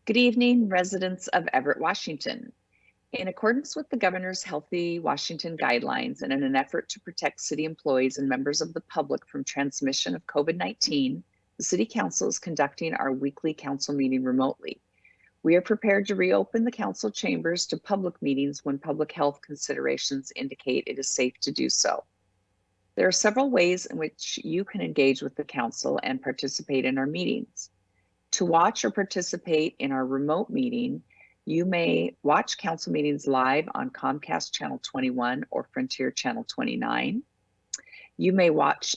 Good evening, residents of Everett, Washington. In accordance with the Governor's Healthy Washington guidelines and in an effort to protect city employees and members of the public from transmission of COVID-19, the City Council is conducting our weekly council meeting remotely. We are prepared to reopen the council chambers to public meetings when public health considerations indicate it is safe to do so. There are several ways in which you can engage with the council and participate in our meetings. To watch or participate in our remote meeting, you may watch council meetings live on Comcast Channel 21 or Frontier Channel 29. You may watch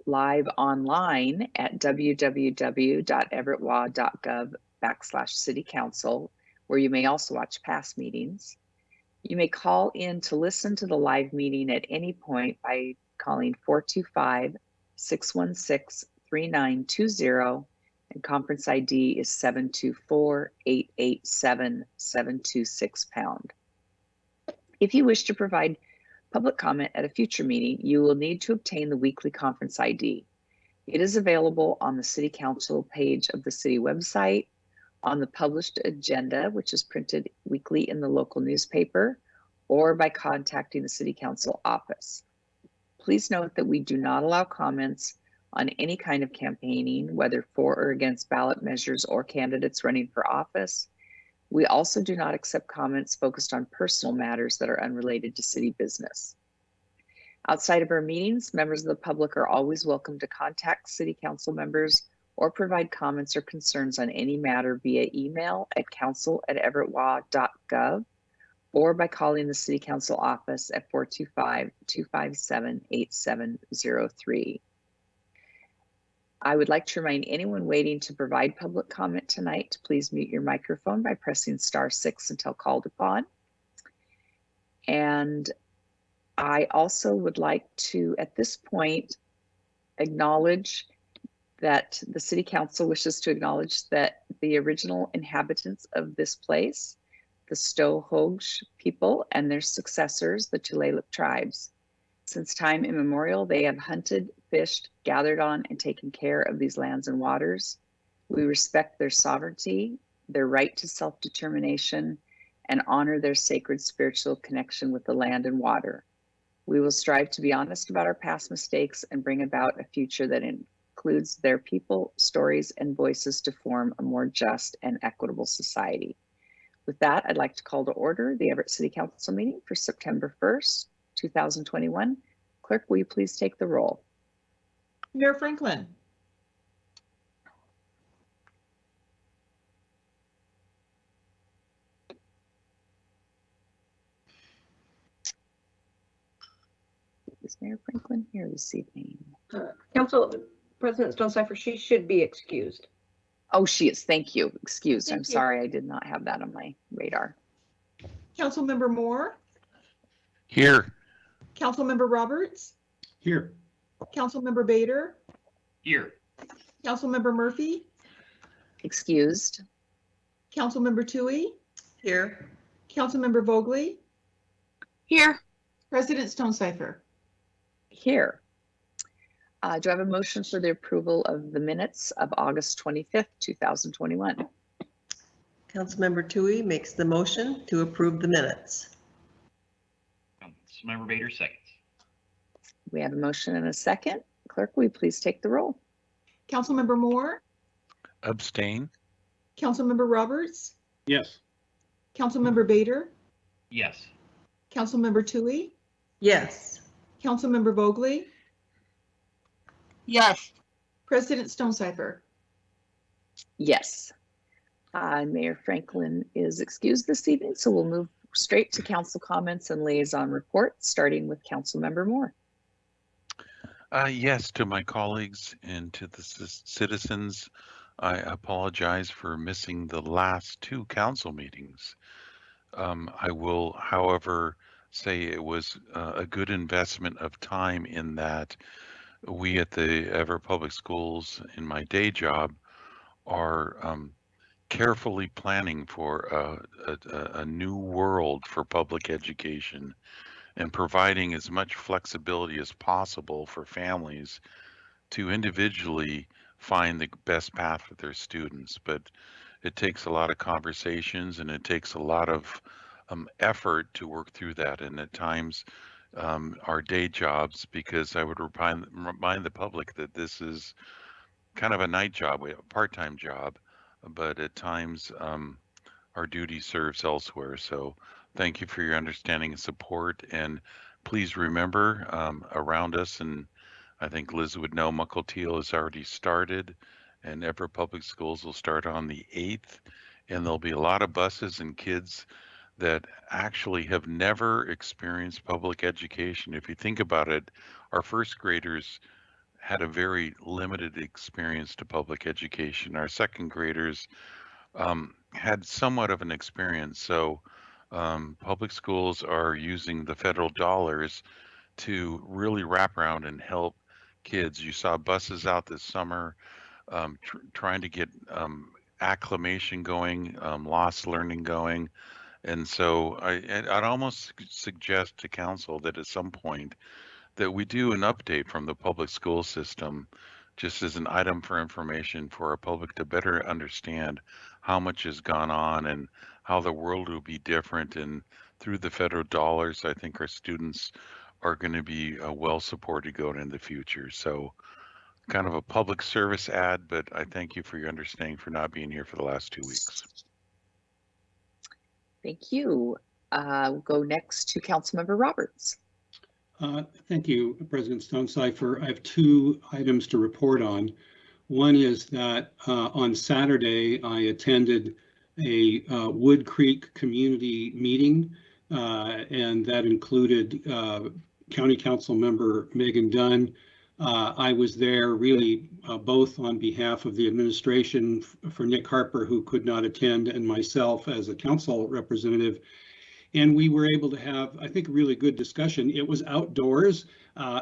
live online at www.everettwa.gov/citycouncil, where you may also watch past meetings. You may call in to listen to the live meeting at any point by calling 425-616-3920, and conference ID is 724-887-726#. If you wish to provide public comment at a future meeting, you will need to obtain the weekly conference ID. It is available on the City Council page of the city website, on the published agenda, which is printed weekly in the local newspaper, or by contacting the City Council office. Please note that we do not allow comments on any kind of campaigning, whether for or against ballot measures or candidates running for office. We also do not accept comments focused on personal matters that are unrelated to city business. Outside of our meetings, members of the public are always welcome to contact City Council members or provide comments or concerns on any matter via email at council@everettwa.gov or by calling the City Council office at 425-257-8703. I would like to remind anyone waiting to provide public comment tonight to please mute your microphone by pressing *6 until called upon. And I also would like to, at this point, acknowledge that the City Council wishes to acknowledge that the original inhabitants of this place, the Stohoge people and their successors, the Tulalip tribes. Since time immemorial, they have hunted, fished, gathered on, and taken care of these lands and waters. We respect their sovereignty, their right to self-determination, and honor their sacred spiritual connection with the land and water. We will strive to be honest about our past mistakes and bring about a future that includes their people, stories, and voices to form a more just and equitable society. With that, I'd like to call to order the Everett City Council meeting for September 1st, 2021. Clerk, will you please take the roll? Mayor Franklin. Is Mayor Franklin here this evening? Council President Stonecipher, she should be excused. Oh, she is. Thank you. Excused. Thank I'm you. sorry. I did not have that on my radar. Councilmember Moore. Here. Councilmember Roberts. Here. Councilmember Bader. Here. Councilmember Murphy. Excused. Councilmember Toohey. Here. Councilmember Vogely. Here. President Stonecipher. Here. Do I have a motion for the approval of the minutes of August 25th, 2021? Councilmember Toohey makes the motion to approve the minutes. Councilmember Bader seconds. We have a motion and a second. Clerk, will you please take the roll? Councilmember Moore. Abstain. Councilmember Roberts. Yes. Councilmember Bader. Yes. Councilmember Toohey. Yes. Councilmember Vogely. Yes. President Stonecipher. Yes. Mayor Franklin is excused this evening, so we'll move straight to council comments and liaison reports, starting with Councilmember Moore. Yes, to my colleagues and to the citizens, I apologize for missing the last two council meetings. I will, however, say it was a good investment of time in that we at the Everett Public Schools in my day job are carefully planning for a new world for public education and providing as much flexibility as possible for families to individually find the best path for their students. But it takes a lot of conversations and it takes a lot of effort to work through that. And at times, our day jobs, because I would remind the public that this is kind of a night job, we have a part-time job, but at times our duty serves elsewhere. So thank you for your understanding and support. And please remember around us, and I think Liz would know, Mukilteo has already started, and Everett Public Schools will start on the 8th. And there'll be a lot of buses and kids that actually have never experienced public education. If you think about it, our first graders had a very limited experience to public education. Our second graders had somewhat of an experience. So public schools are using the federal dollars to really wrap around and help kids. You saw buses out this summer trying to get acclimation going, lost learning going. And so I'd almost suggest to council that at some point that we do an update from the public school system just as an item for information for our public to better understand how much has gone on and how the world will be different. And through the federal dollars, I think our students are going to be well supported going in the future. So kind of a public service ad, but I thank you for your understanding for not being here for the last 2 weeks. Thank you. We'll go next to Councilmember Roberts. Thank you, President Stonecipher. I have 2 items to report on. One is that on Saturday, I attended a Wood Creek community meeting, and that included County Council member Megan Dunn. I was there really both on behalf of the administration for Nick Harper, who could not attend, and myself as a council representative. And we were able to have, I think, a really good discussion. It was outdoors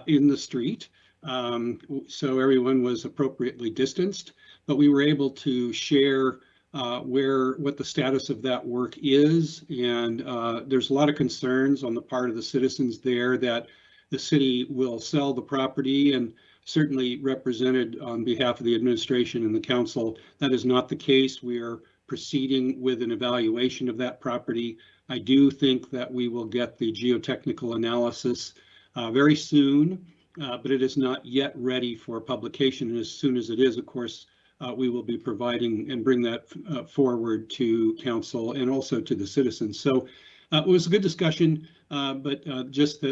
in the street, so everyone was appropriately distanced, but we were able to share what the status of that work is. And there's a lot of concerns on the part of the citizens there that the city will sell the property, and certainly represented on behalf of the administration and the council. That is not the case. We are proceeding with an evaluation of that property. I do think that we will get the geotechnical analysis very soon, but it is not yet ready for publication. And as soon as it is, of course, we will be providing and bring that forward to council and also to the citizens. So it was a good discussion, but just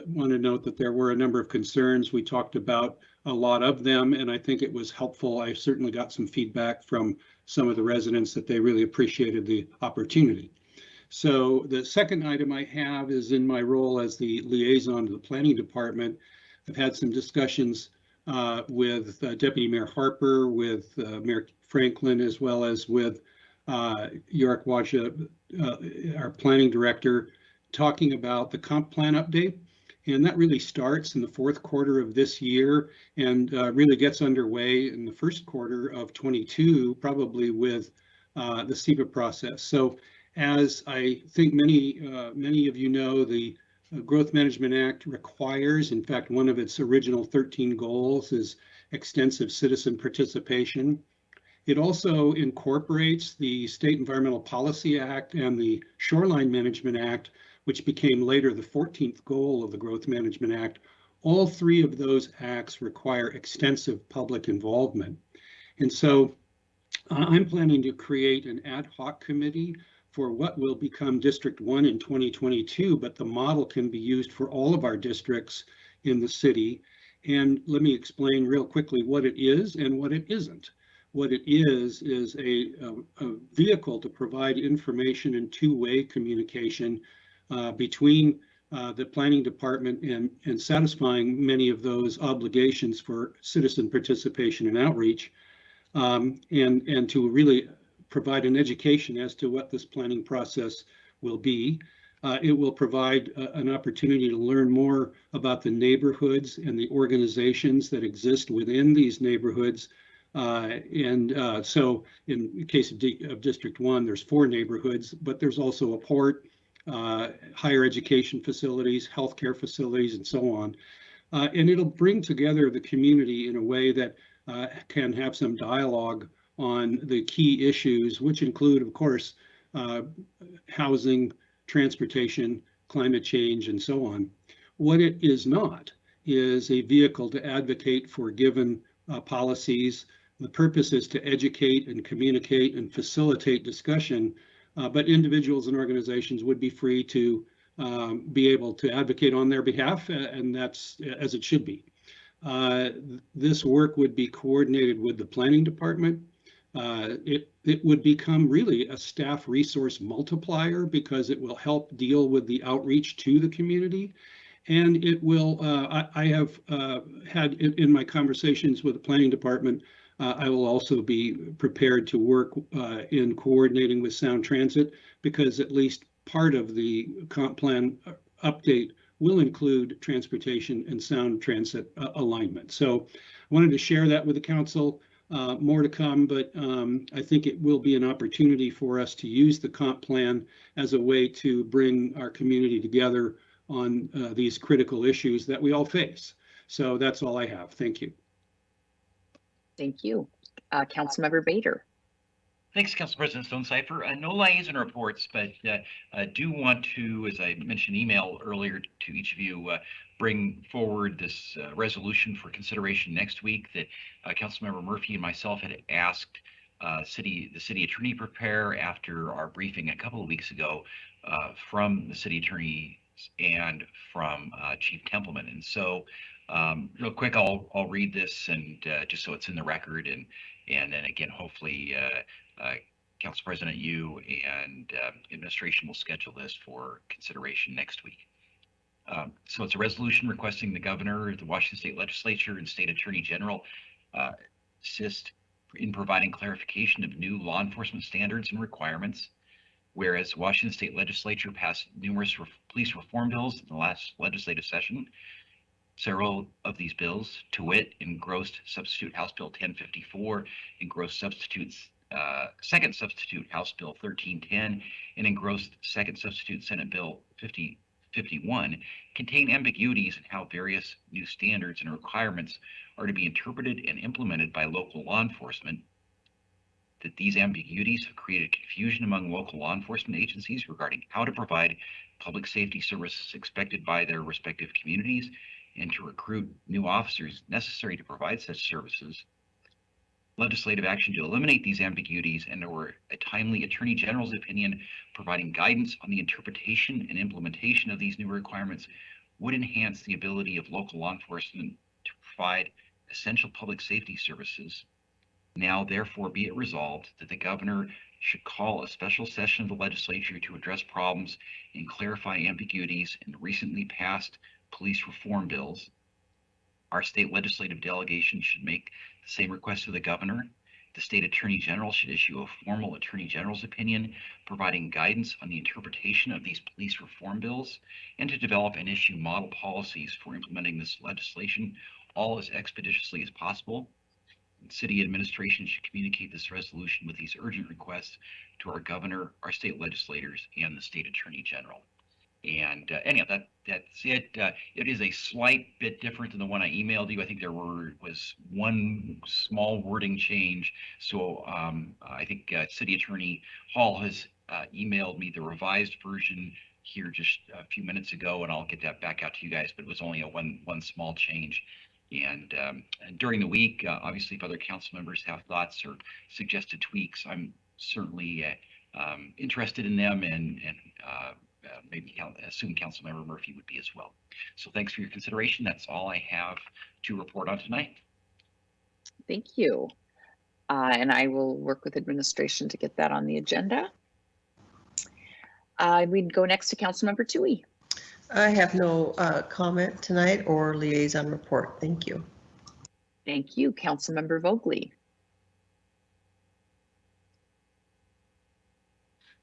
want to note that there were a number of concerns. We talked about a lot of them, and I think it was helpful. I certainly got some feedback from some of the residents that they really appreciated the opportunity. So the second item I have is in my role as the liaison to the planning department. I've had some discussions with Deputy Mayor Harper, with Mayor Franklin, as well as with York Waja, our planning director, talking about the comp plan update. And that really starts in the 4th quarter of this year and really gets underway in the 1st quarter of 22, probably with the SEPA process. So as I think many of you know, the Growth Management Act requires, in fact, one of its original 13 goals is extensive citizen participation. It also incorporates the State Environmental Policy Act and the Shoreline Management Act, which became later the 14th goal of the Growth Management Act. All 3 of those acts require extensive public involvement. And so I'm planning to create an ad hoc committee for what will become District 1 in 2022, but the model can be used for all of our districts in the city. And let me explain real quickly what it is and what it isn't. What it is a vehicle to provide information and two-way communication between the planning department and satisfying many of those obligations for citizen participation and outreach, and to really provide an education as to what this planning process will be. It will provide an opportunity to learn more about the neighborhoods and the organizations that exist within these neighborhoods. So in the case of District 1, there's 4 neighborhoods, but there's also a port, higher education facilities, healthcare facilities, and so on. And it'll bring together the community in a way that can have some dialogue on the key issues, which include, of course, housing, transportation, climate change, and so on. What it is not is a vehicle to advocate for given policies. The purpose is to educate and communicate and facilitate discussion, but individuals and organizations would be free to be able to advocate on their behalf, and that's as it should be. This work would be coordinated with the planning department. It would become really a staff resource multiplier because it will help deal with the outreach to the community. And it will, I have had in my conversations with the planning department, I will also be prepared to work in coordinating with Sound Transit, because at least part of the comp plan update will include transportation and Sound Transit alignment. So I wanted to share that with the council. More to come, but I think it will be an opportunity for us to use the comp plan as a way to bring our community together on these critical issues that we all face. So that's all I have. Thank you. Thank you. Councilmember Bader. Thanks, Council President Stonecipher. No liaison reports, but I do want to, as I mentioned email earlier to each of you, bring forward this resolution for consideration next week that Councilmember Murphy and myself had asked the city attorney prepare after our briefing a couple of weeks ago from the city attorney and from Chief Templeman. And so real quick, I'll read this and just so it's in the record, and then again, hopefully Council President, you and administration will schedule this for consideration next week. So it's a resolution requesting the governor, the Washington State Legislature, and State Attorney General assist in providing clarification of new law enforcement standards and requirements. Whereas the Washington State Legislature passed numerous police reform bills in the last legislative session. Several of these bills, to wit, engrossed Substitute House Bill 1054, engrossed Second Substitute House Bill 1310, and engrossed Second Substitute Senate Bill 5051, contain ambiguities in how various new standards and requirements are to be interpreted and implemented by local law enforcement. That these ambiguities have created confusion among local law enforcement agencies regarding how to provide public safety services expected by their respective communities and to recruit new officers necessary to provide such services. Legislative action to eliminate these ambiguities and/or a timely Attorney General's opinion providing guidance on the interpretation and implementation of these new requirements would enhance the ability of local law enforcement to provide essential public safety services. Now, therefore, be it resolved that the governor should call a special session of the legislature to address problems and clarify ambiguities in recently passed police reform bills. Our state legislative delegation should make the same request to the governor. The state attorney general should issue a formal attorney general's opinion providing guidance on the interpretation of these police reform bills, and to develop and issue model policies for implementing this legislation all as expeditiously as possible. City administration should communicate this resolution with these urgent requests to our governor, our state legislators, and the state attorney general. And anyhow, that's it. It is a slight bit different than the one I emailed you. I think there was one small wording change. So I think City Attorney Hall has emailed me the revised version here just a few minutes ago, and I'll get that back out to you guys. But it was only a one small change. And during the week, obviously, if other council members have thoughts or suggested tweaks, I'm certainly interested in them, and maybe assume Councilmember Murphy would be as well. So thanks for your consideration. That's all I have to report on tonight. Thank you. And I will work with administration to get that on the agenda. We'd go next to Councilmember Toohey. I have no comment tonight or liaison report. Thank you. Thank you. Councilmember Vogely.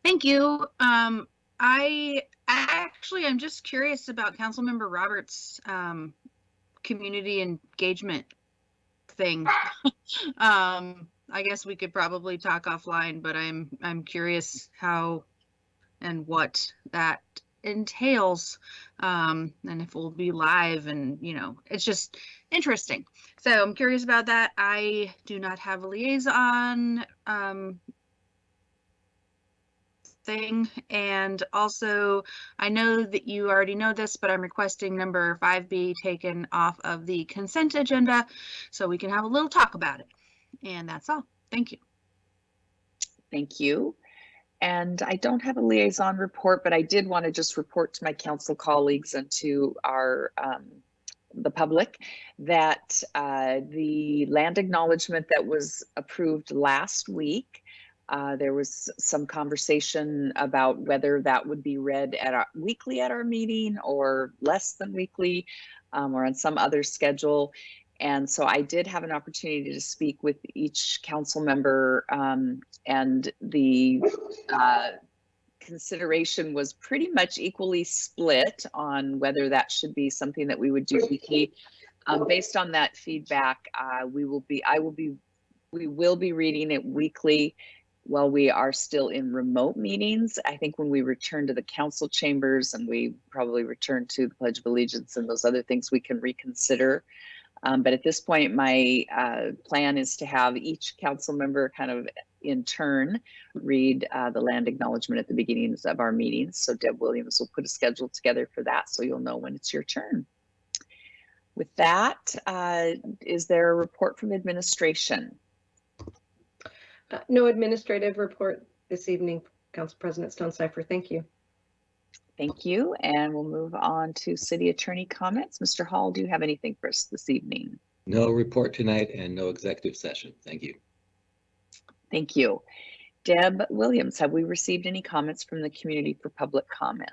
Thank you. I'm just curious about Councilmember Roberts' community engagement thing. I guess we could probably talk offline, but I'm curious how and what that entails, and if we'll be live, and it's just interesting. So I'm curious about that. I do not have a liaison thing, and also I know that you already know this, but I'm requesting number 5B taken off of the consent agenda so we can have a little talk about it. And that's all. Thank you. Thank you. And I don't have a liaison report, but I did want to just report to my council colleagues and to our the public that the land acknowledgement that was approved last week, there was some conversation about whether that would be read weekly at our meeting or less than weekly, or on some other schedule. And so I did have an opportunity to speak with each council member, and the consideration was pretty much equally split on whether that should be something that we would do weekly. Based on that feedback, we will be reading it weekly while we are still in remote meetings. I think when we return to the council chambers and we probably return to the Pledge of Allegiance and those other things, we can reconsider. But at this point, my plan is to have each council member kind of in turn read the land acknowledgement at the beginnings of our meetings. So Deb Williams will put a schedule together for that, so you'll know when it's your turn. With that, is there a report from administration? No administrative report this evening, Council President Stonecipher. Thank you. Thank you. And we'll move on to city attorney comments. Mr. Hall, do you have anything for us this evening? No report tonight and no executive session. Thank you. Thank you. Deb Williams, have we received any comments from the community for public comment?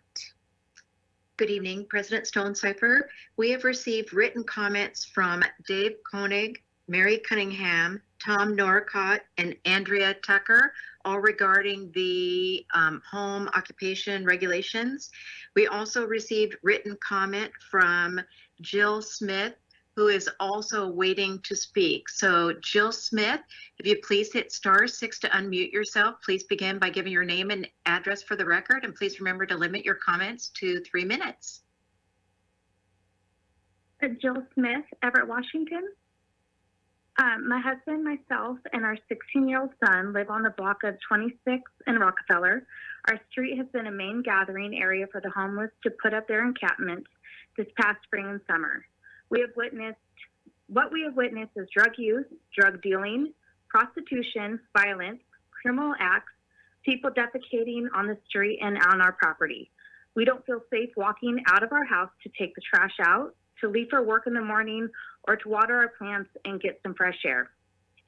Good evening, President Stonecipher. We have received written comments from Dave Koenig, Mary Cunningham, Tom Norcott, and Andrea Tucker, all regarding the home occupation regulations. We also received written comment from Jill Smith, who is also waiting to speak. So Jill Smith, if you please hit *6 to unmute yourself, please begin by giving your name and address for the record, and please remember to limit your comments to 3 minutes. Jill Smith, Everett, Washington. My husband, myself, and our 16-year-old son live on the block of 26 and Rockefeller. Our street has been a main gathering area for the homeless to put up their encampments this past spring and summer. What we have witnessed is drug use, drug dealing, prostitution, violence, criminal acts, people defecating on the street and on our property. We don't feel safe walking out of our house to take the trash out, to leave for work in the morning, or to water our plants and get some fresh air.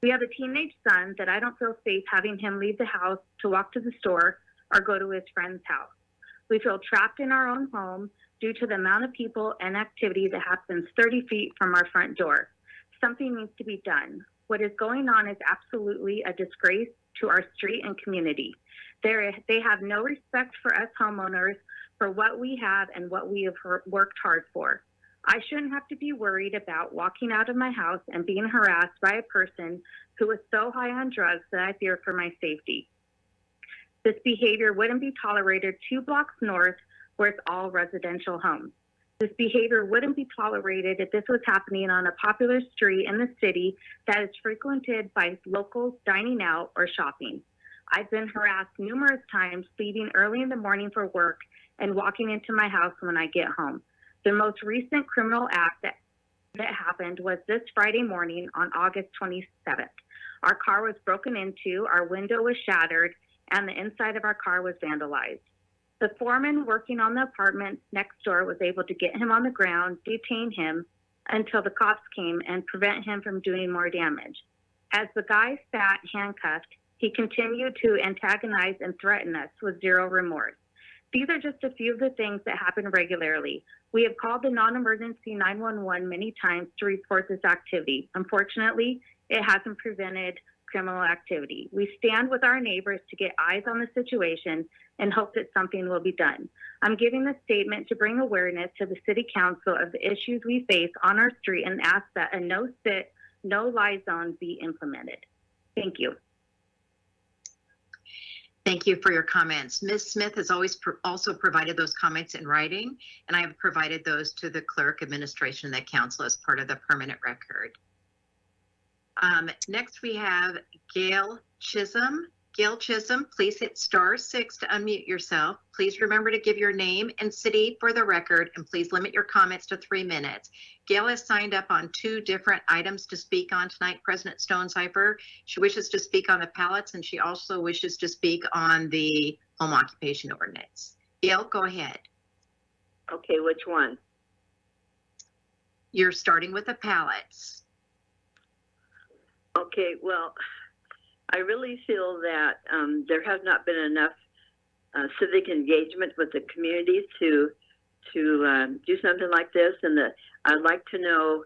We have a teenage son that I don't feel safe having him leave the house to walk to the store or go to his friend's house. We feel trapped in our own home due to the amount of people and activity that happens 30 feet from our front door. Something needs to be done. What is going on is absolutely a disgrace to our street and community. They have no respect for us homeowners, for what we have and what we have worked hard for. I shouldn't have to be worried about walking out of my house and being harassed by a person who is so high on drugs that I fear for my safety. This behavior wouldn't be tolerated 2 blocks north, where it's all residential homes. This behavior wouldn't be tolerated if this was happening on a popular street in the city that is frequented by locals dining out or shopping. I've been harassed numerous times leaving early in the morning for work and walking into my house when I get home. The most recent criminal act that happened was this Friday morning on August 27th. Our car was broken into, our window was shattered, and the inside of our car was vandalized. The foreman working on the apartment next door was able to get him on the ground, detain him until the cops came and prevent him from doing more damage. As the guy sat handcuffed, he continued to antagonize and threaten us with zero remorse. These are just a few of the things that happen regularly. We have called the non-emergency 911 many times to report this activity. Unfortunately, it hasn't prevented criminal activity. We stand with our neighbors to get eyes on the situation and hope that something will be done. I'm giving this statement to bring awareness to the City Council of the issues we face on our street and ask that a no-sit, no-lie zone be implemented. Thank you. Thank you for your comments. Ms. Smith has always also provided those comments in writing, and I have provided those to the clerk, administration, and the council as part of the permanent record. Next, we have Gail Chisholm. Gail Chisholm, please hit *6 to unmute yourself. Please remember to give your name and city for the record, and please limit your comments to 3 minutes. Gail has signed up on 2 different items to speak on tonight, President Stonecipher. She wishes to speak on the pallets, and she also wishes to speak on the home occupation ordinance. Gail, go ahead. Okay, which one? You're starting with the pallets. Okay, well, I really feel that there has not been enough civic engagement with the community to do something like this, and I'd like to know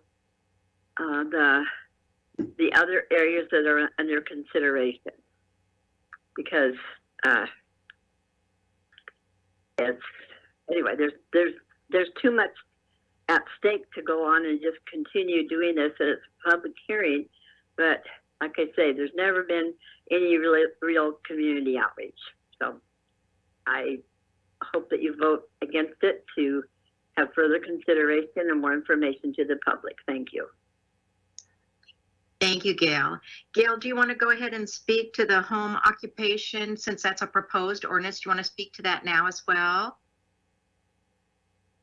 the other areas that are under consideration, because it's anyway. There's too much at stake to go on and just continue doing this as a public hearing, but. Like I say, there's never been any real community outreach. So I hope that you vote against it to have further consideration and more information to the public. Thank you. Thank you, Gail. Gail, do you want to go ahead and speak to the home occupation, since that's a proposed ordinance? Do you want to speak to that now as well?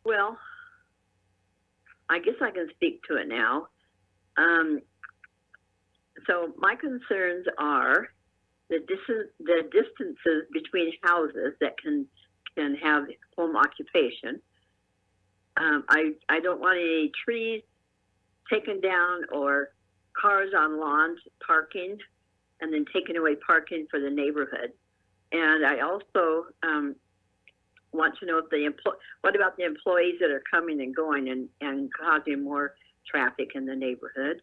Well, I guess I can speak to it now. So my concerns are the distances between houses that can have home occupation. I don't want any trees taken down or cars on lawns parking and then taking away parking for the neighborhood. And I also want to know if what about the employees that are coming and going and causing more traffic in the neighborhood?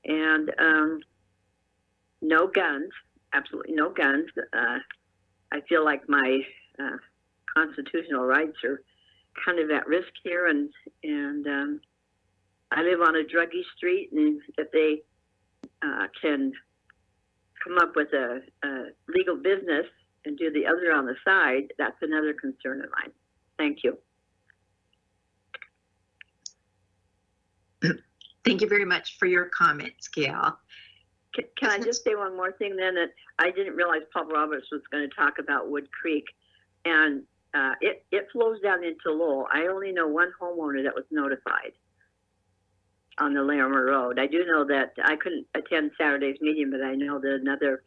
And no guns, absolutely no guns. I feel like my constitutional rights are kind of at risk here, and I live on a druggy street, and if they can come up with a legal business and do the other on the side, that's another concern of mine. Thank you. Thank you very much for your comments, Gail. Can I just say one more thing then? That I didn't realize Paul Roberts was going to talk about Wood Creek, and it flows down into Lowell. I only know one homeowner that was notified on the Larimer Road. I do know that I couldn't attend Saturday's meeting, but I know that another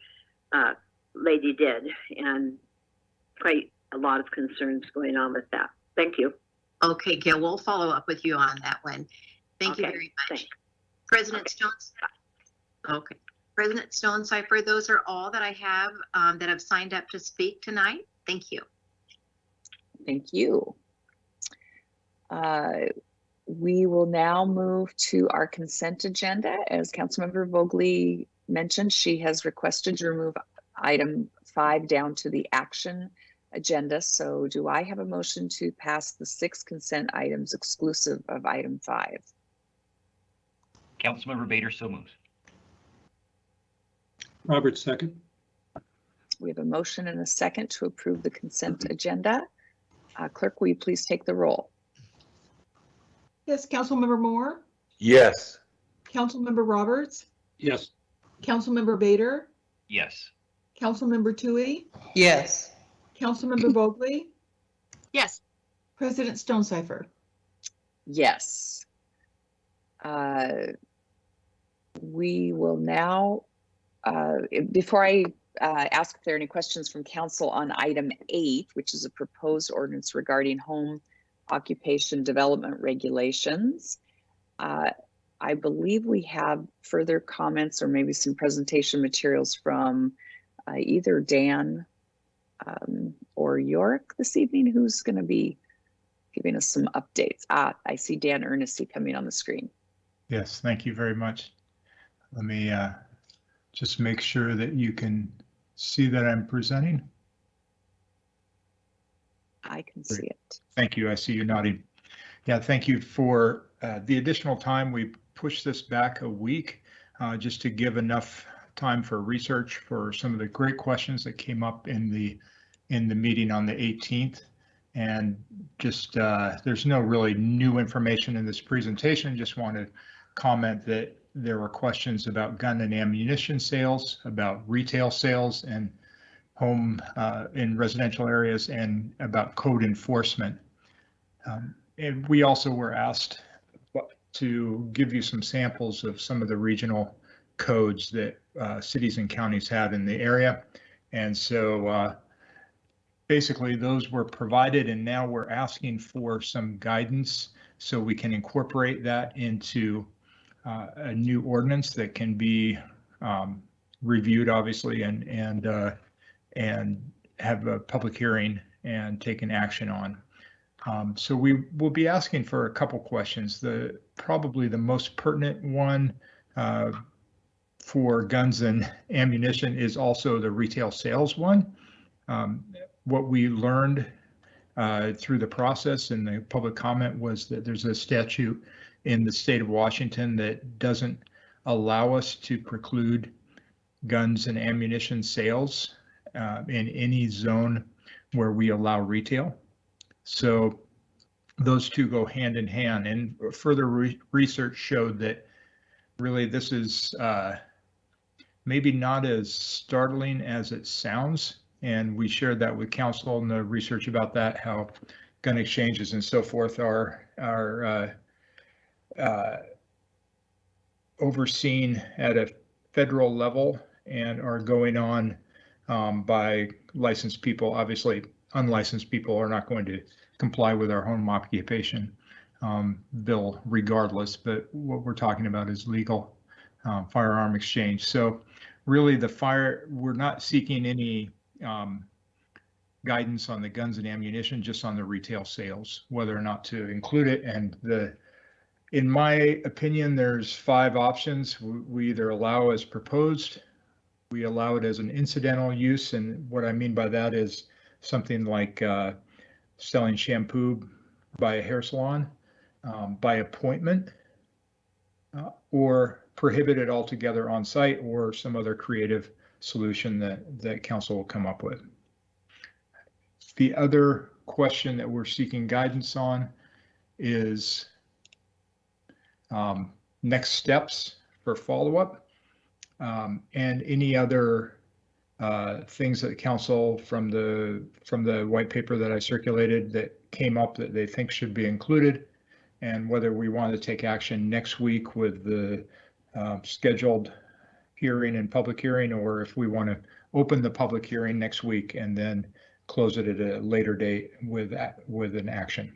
lady did, and quite a lot of concerns going on with that. Thank you. Okay, Gail, we'll follow up with you on that one. Thank you very much. Thanks. President Okay. President Stonecipher, those are all that I have that have signed up to speak tonight. Thank you. Thank you. We will now move to our consent agenda. As Councilmember Vogely mentioned, she has requested to remove item 5 down to the action agenda. So do I have a motion to pass the 6 consent items exclusive of item 5? Councilmember Bader, so moves. Roberts, second. We have a motion and a second to approve the consent agenda. Clerk, will you please take the roll? Yes, Councilmember Moore, Yes. Councilmember Roberts, Yes. Councilmember Bader, Yes. Councilmember Toohey, Yes. Councilmember Vogely, Yes. President Stonecipher. Yes. We will now, before I ask if there are any questions from council on item 8, which is a proposed ordinance regarding home occupation development regulations. I believe we have further comments or maybe some presentation materials from either Dan or York this evening, who's going to be giving us some updates. I see Dan Earnesty coming on the screen. Yes, thank you very much. Let me just make sure that you can see that I'm presenting. I can see it. Thank you. I see you nodding. Yeah, thank you for the additional time. We pushed this back a week just to give enough time for research for some of the great questions that came up in the meeting on the 18th. And just there's no really new information in this presentation. Just want to comment that there were questions about gun and ammunition sales, about retail sales and home in residential areas, and about code enforcement. And we also were asked to give you some samples of some of the regional codes that cities and counties have in the area. And so basically those were provided, and now we're asking for some guidance so we can incorporate that into a new ordinance that can be reviewed, obviously, and have a public hearing and taken action on. So we will be asking for a couple questions. Probably the most pertinent one for guns and ammunition is also the retail sales one. What we learned through the process and the public comment was that there's a statute in the state of Washington that doesn't allow us to preclude guns and ammunition sales in any zone where we allow retail. So those two go hand in hand, and further research showed that really this is maybe not as startling as it sounds. And we shared that with council and the research about that, how gun exchanges and so forth are overseen at a federal level and are going on by licensed people. Obviously, unlicensed people are not going to comply with our home occupation bill regardless, but what we're talking about is legal firearm exchange. So really we're not seeking any guidance on the guns and ammunition, just on the retail sales, whether or not to include it. And in my opinion, there's 5 options. We either allow as proposed, we allow it as an incidental use. And what I mean by that is something like selling shampoo by a hair salon, by appointment, or prohibit it altogether on site, or some other creative solution that council will come up with. The other question that we're seeking guidance on is next steps for follow-up, and any other things that council from the white paper that I circulated that came up that they think should be included, and whether we want to take action next week with the scheduled hearing and public hearing, or if we want to open the public hearing next week and then close it at a later date with an action.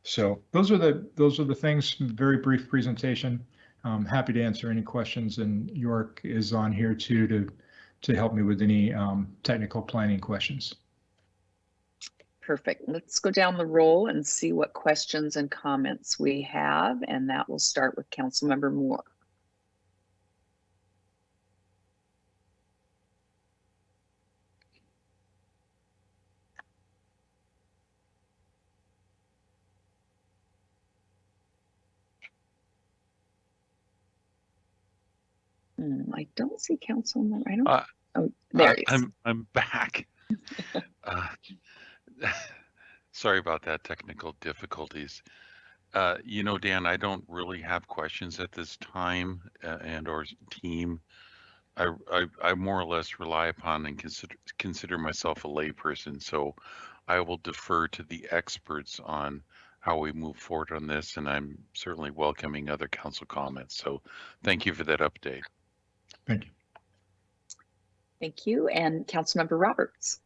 So those are the things. Very brief presentation. I'm happy to answer any questions, and York is on here too to help me with any technical planning questions. Perfect. Let's go down the roll and see what questions and comments we have, and that will start with Councilmember Moore. I don't see Councilmember. I don't. Oh, there he is. I'm back. Sorry about that, technical difficulties. You know, Dan, I don't really have questions at this time, and or team. I more or less rely upon and consider myself a layperson, so I will defer to the experts on how we move forward on this, and I'm certainly welcoming other council comments. So thank you for that update. Thank you. Thank you. And Councilmember Roberts.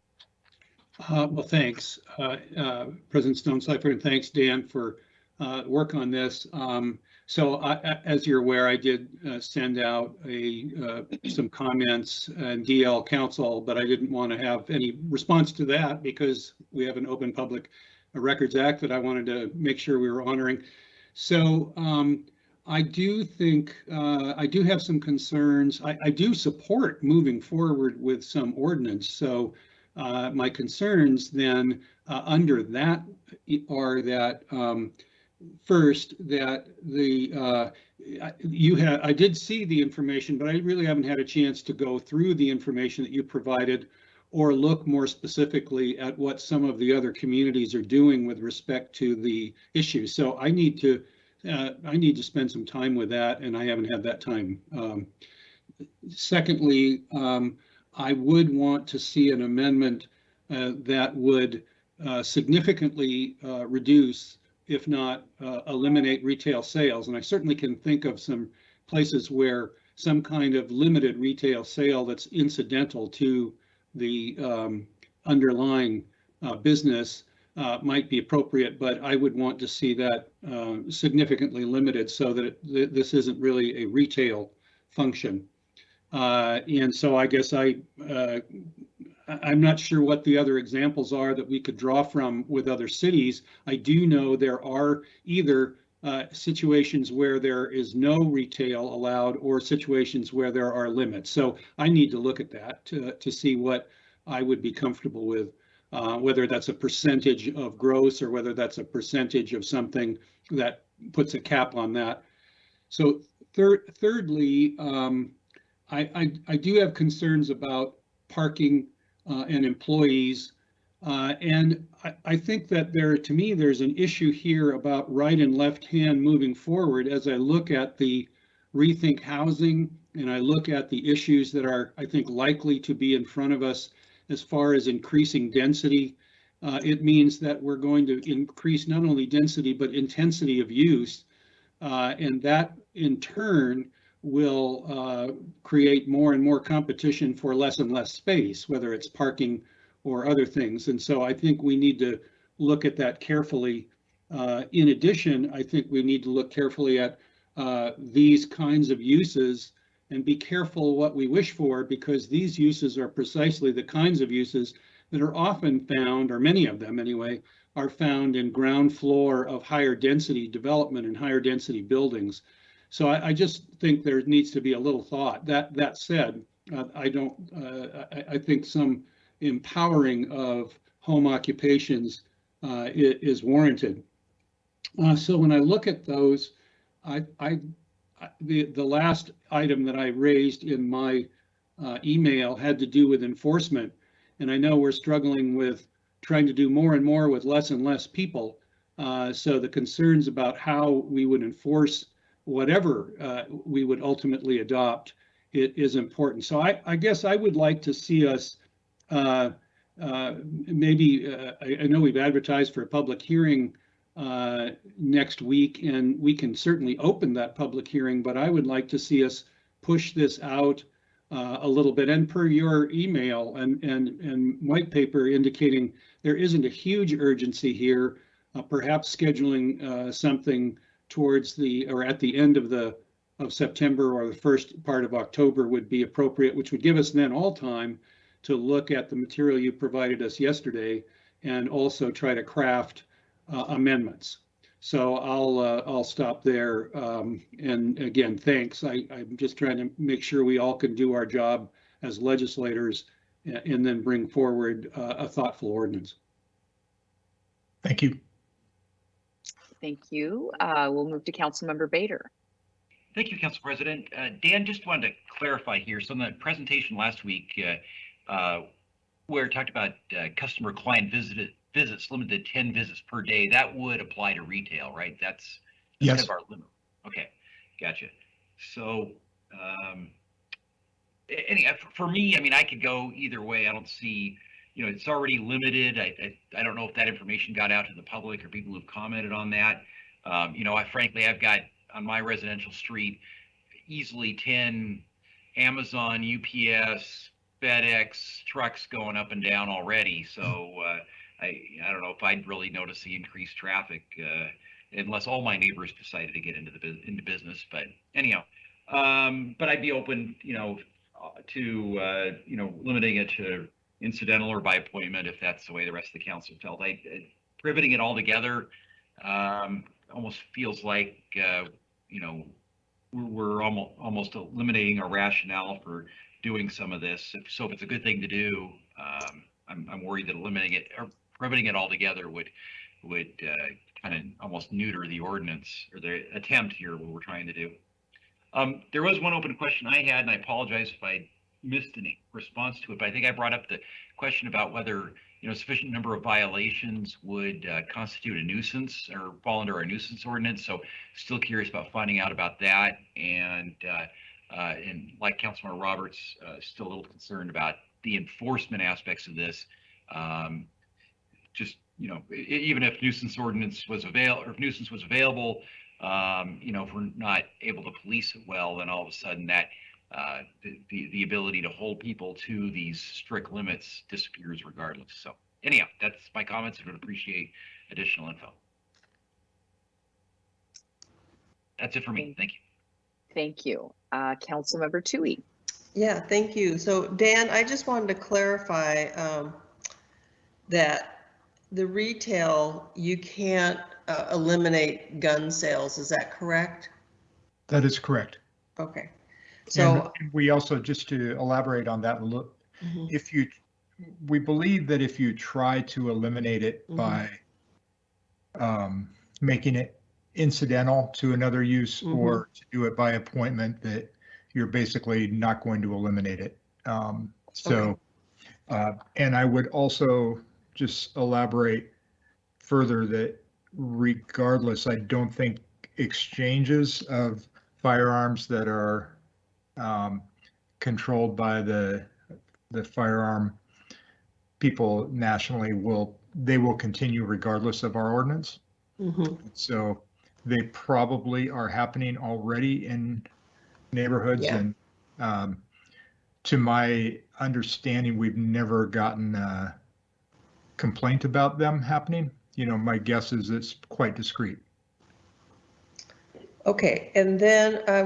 Well, thanks, President Stonecipher, and thanks, Dan, for work on this. So as you're aware, I did send out some comments and DL council, but I didn't want to have any response to that because we have an Open Public Records Act that I wanted to make sure we were honoring. So I do think I do have some concerns. I do support moving forward with some ordinance. So my concerns then under that are that first, that the I did see the information, but I really haven't had a chance to go through the information that you provided or look more specifically at what some of the other communities are doing with respect to the issue. So I need to spend some time with that, and I haven't had that time. Secondly, I would want to see an amendment that would significantly reduce, if not eliminate, retail sales. And I certainly can think of some places where some kind of limited retail sale that's incidental to the underlying business might be appropriate, but I would want to see that significantly limited so that this isn't really a retail function. And so I guess I'm not sure what the other examples are that we could draw from with other cities. I do know there are either situations where there is no retail allowed or situations where there are limits. So I need to look at that to see what I would be comfortable with, whether that's a percentage of gross or whether that's a percentage of something that puts a cap on that. So thirdly, I do have concerns about parking and employees. And I think that to me, there's an issue here about right and left hand moving forward as I look at the rethink housing and I look at the issues that are, I think, likely to be in front of us as far as increasing density. It means that we're going to increase not only density, but intensity of use. And that in turn will create more and more competition for less and less space, whether it's parking or other things. And so I think we need to look at that carefully. In addition, I think we need to look carefully at these kinds of uses and be careful what we wish for, because these uses are precisely the kinds of uses that are often found, or many of them anyway, are found in ground floor of higher density development and higher density buildings. So I just think there needs to be a little thought. That said, I think some empowering of home occupations is warranted. So when I look at those, the last item that I raised in my email had to do with enforcement. And I know we're struggling with trying to do more and more with less and less people. So the concerns about how we would enforce whatever we would ultimately adopt, it is important. So I guess I would like to see us maybe, I know we've advertised for a public hearing next week, and we can certainly open that public hearing, but I would like to see us push this out a little bit. And per your email and white paper indicating there isn't a huge urgency here, perhaps scheduling something towards at the end of September or the first part of October would be appropriate, which would give us then all time to look at the material you provided us yesterday and also try to craft amendments. So I'll stop there. And again, thanks. I'm just trying to make sure we all can do our job as legislators and then bring forward a thoughtful ordinance. Thank you. Thank you. We'll move to Councilmember Bader. Thank you, Council President. Dan, just wanted to clarify here. So in the presentation last week, where it talked about customer client visits limited to 10 visits per day, that would apply to retail, right? That's yes. Kind of our limit. Okay, gotcha. So for me, I mean, I could go either way. I don't see, it's already limited. I don't know if that information got out to the public or people who've commented on that. I've got on my residential street easily 10 Amazon, UPS, FedEx trucks going up and down already. So I don't know if I'd really notice the increased traffic unless all my neighbors decided to get into business. But anyhow, but I'd be open, to limiting it to incidental or by appointment if that's the way the rest of the council felt. Riveting it all together almost feels like we're almost eliminating a rationale for doing some of this. So if it's a good thing to do, I'm worried that eliminating it or riveting it all together would kind of almost neuter the ordinance or the attempt here, what we're trying to do. There was one open question I had, and I apologize if I missed any response to it, but I think I brought up the question about whether, sufficient number of violations would constitute a nuisance or fall under our nuisance ordinance. So still curious about finding out about that. And like Councilmember Roberts, still a little concerned about the enforcement aspects of this. Even if nuisance ordinance was available, or if nuisance was available, if we're not able to police it well, then all of a sudden that the ability to hold people to these strict limits disappears regardless. So anyhow, that's my comments. I would appreciate additional info. That's it for me. Thank you. Thank you. Councilmember Toohey. Yeah, thank you. So Dan, I just wanted to clarify that the retail, you can't eliminate gun sales. Is that correct? That is correct. Okay. So and we also, just to elaborate on that, look, we believe that if you try to eliminate it by making it incidental to another use or to do it by appointment, that you're basically not going to eliminate it. And I would also just elaborate further that regardless, I don't think exchanges of firearms that are controlled by the firearm people nationally will continue regardless of our ordinance. So they probably are happening already in neighborhoods, and to my understanding, we've never gotten a complaint about them happening. My guess is it's quite discreet. okay, and then I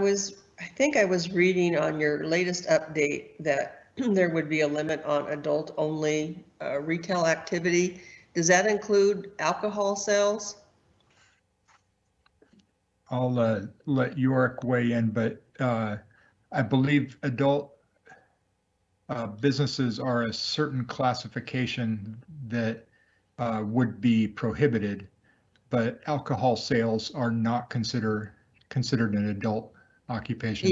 think I was reading on your latest update that there would be a limit on adult-only retail activity. Does that include alcohol sales? I'll let Yorick weigh in, but I believe adult businesses are a certain classification that would be prohibited, but alcohol sales are not considered an adult occupation.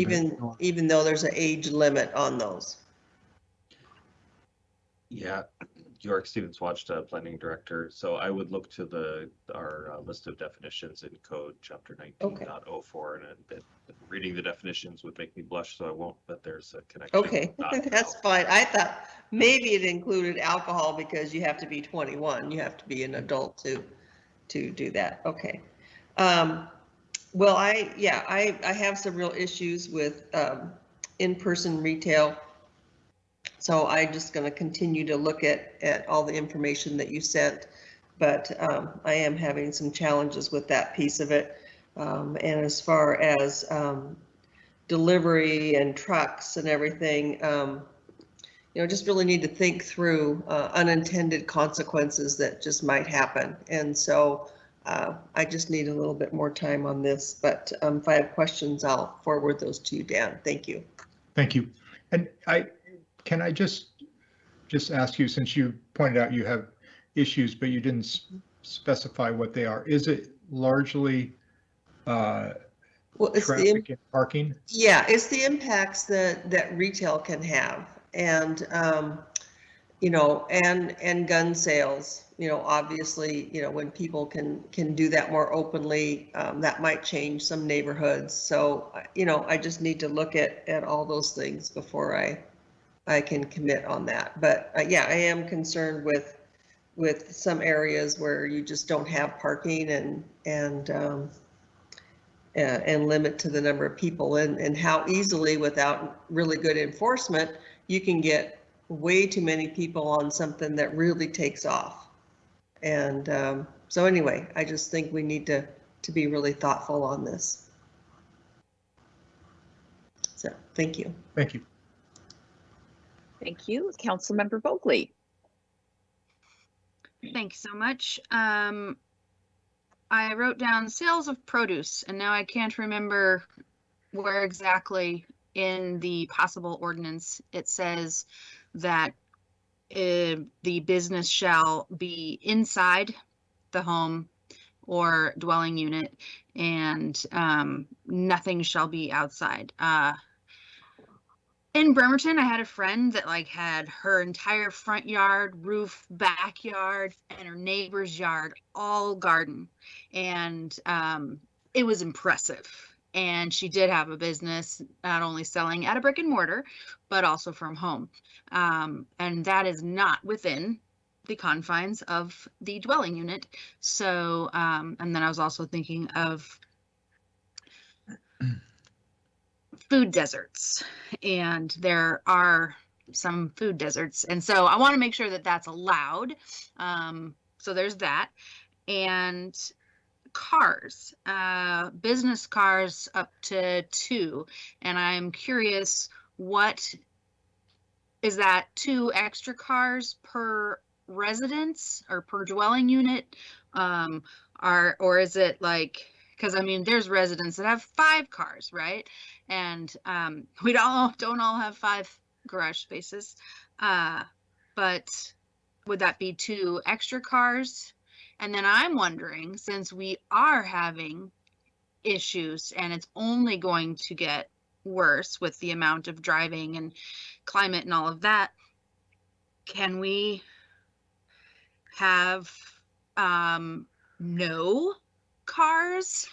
Even though there's an age limit on those. Yeah, York Stevens watched planning director. So I would look to our list of definitions in code chapter 19.04, and reading the definitions would make me blush, so I won't, but there's a connection. Okay, that's fine. I thought maybe it included alcohol because you have to be 21. You have to be an adult to do that. Okay. Well, I have some real issues with in-person retail. So I'm just going to continue to look at all the information that you sent, but I am having some challenges with that piece of it. And as far as delivery and trucks and everything, just really need to think through unintended consequences that just might happen. And so I just need a little bit more time on this, but if I have questions, I'll forward those to you, Dan. Thank you. Thank you. And can I just ask you, since you pointed out you have issues, but you didn't specify what they are. Is it largely traffic and parking? Yeah, it's the impacts that retail can have, and and gun sales. Obviously, when people can do that more openly, that might change some neighborhoods. So, I just need to look at all those things before I can commit on that. But yeah, I am concerned with some areas where you just don't have parking and limit to the number of people, and how easily, without really good enforcement, you can get way too many people on something that really takes off. And so anyway, I just think we need to be really thoughtful on this. So thank you. Thank you. Thank you. Councilmember Vogely. Thanks so much. I wrote down sales of produce, and now I can't remember where exactly in the possible ordinance it says that the business shall be inside the home or dwelling unit, and nothing shall be outside. In Bremerton, I had a friend that like had her entire front yard, roof, backyard, and her neighbor's yard all garden, and it was impressive. And she did have a business, not only selling at a brick and mortar, but also from home. And that is not within the confines of the dwelling unit. So, and then I was also thinking of food deserts, and there are some food deserts. And so I want to make sure that that's allowed. So there's that. And cars, business cars up to 2. And I'm curious, what is that, 2 extra cars per residence or per dwelling unit? Or is it like, because I mean, there's residents that have 5 cars, right? And we don't all have 5 garage spaces. But would that be 2 extra cars? And then I'm wondering, since we are having issues and it's only going to get worse with the amount of driving and climate and all of that, can we have no cars?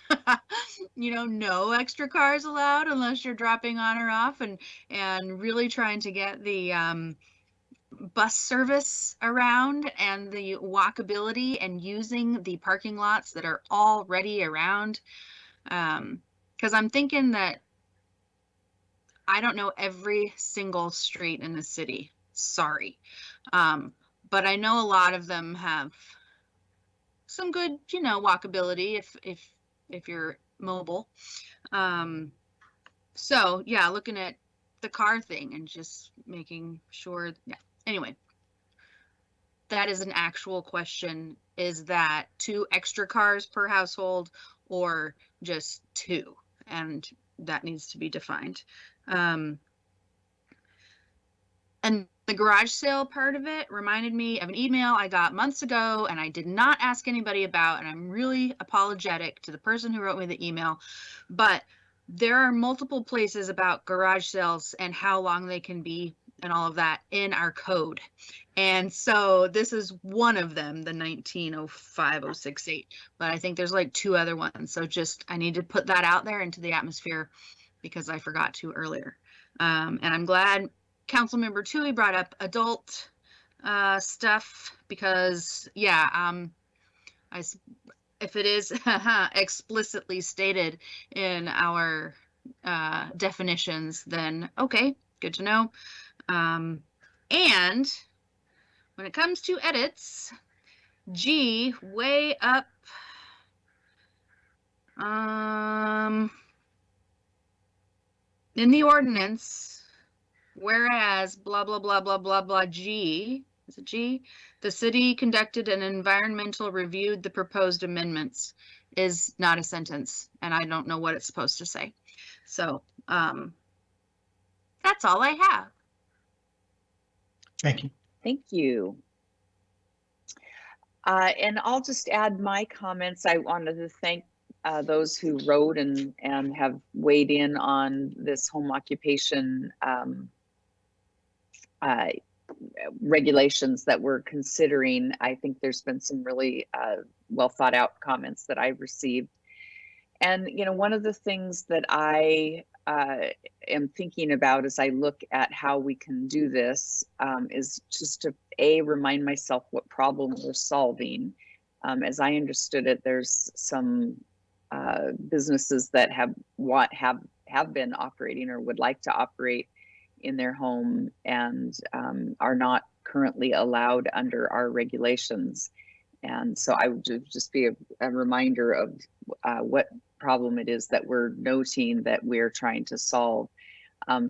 No extra cars allowed unless you're dropping on or off, and really trying to get the bus service around and the walkability and using the parking lots that are already around. Because I'm thinking that I don't know every single street in the city, sorry. But I know a lot of them have some good, walkability if you're mobile. So yeah, looking at the car thing and just making sure, yeah. Anyway, that is an actual question. Is that 2 extra cars per household or just 2? And that needs to be defined. And the garage sale part of it reminded me of an email I got months ago and I did not ask anybody about, and I'm really apologetic to the person who wrote me the email, but there are multiple places about garage sales and how long they can be and all of that in our code. And so this is one of them, the 1905068, but I think there's like 2 other ones. So just, I need to put that out there into the atmosphere because I forgot to earlier. And I'm glad Councilmember Tui brought up adult stuff because, yeah, if it is explicitly stated in our definitions, then okay, good to know. And when it comes to edits, G, way up, in the ordinance, whereas blah, blah, blah, blah, blah, blah, G, is it G? The city conducted an environmental reviewed the proposed amendments is not a sentence, and I don't know what it's supposed to say. So that's all I have. Thank you. Thank you. And I'll just add my comments. I wanted to thank those who wrote and have weighed in on this home occupation regulations that we're considering. I think there's been some really well thought out comments that I've received. And, one of the things that I am thinking about as I look at how we can do this is just to remind myself what problem we're solving. As I understood it, there's some businesses that have been operating or would like to operate in their home and are not currently allowed under our regulations. And so I would just be a reminder of what problem it is that we're noting that we're trying to solve.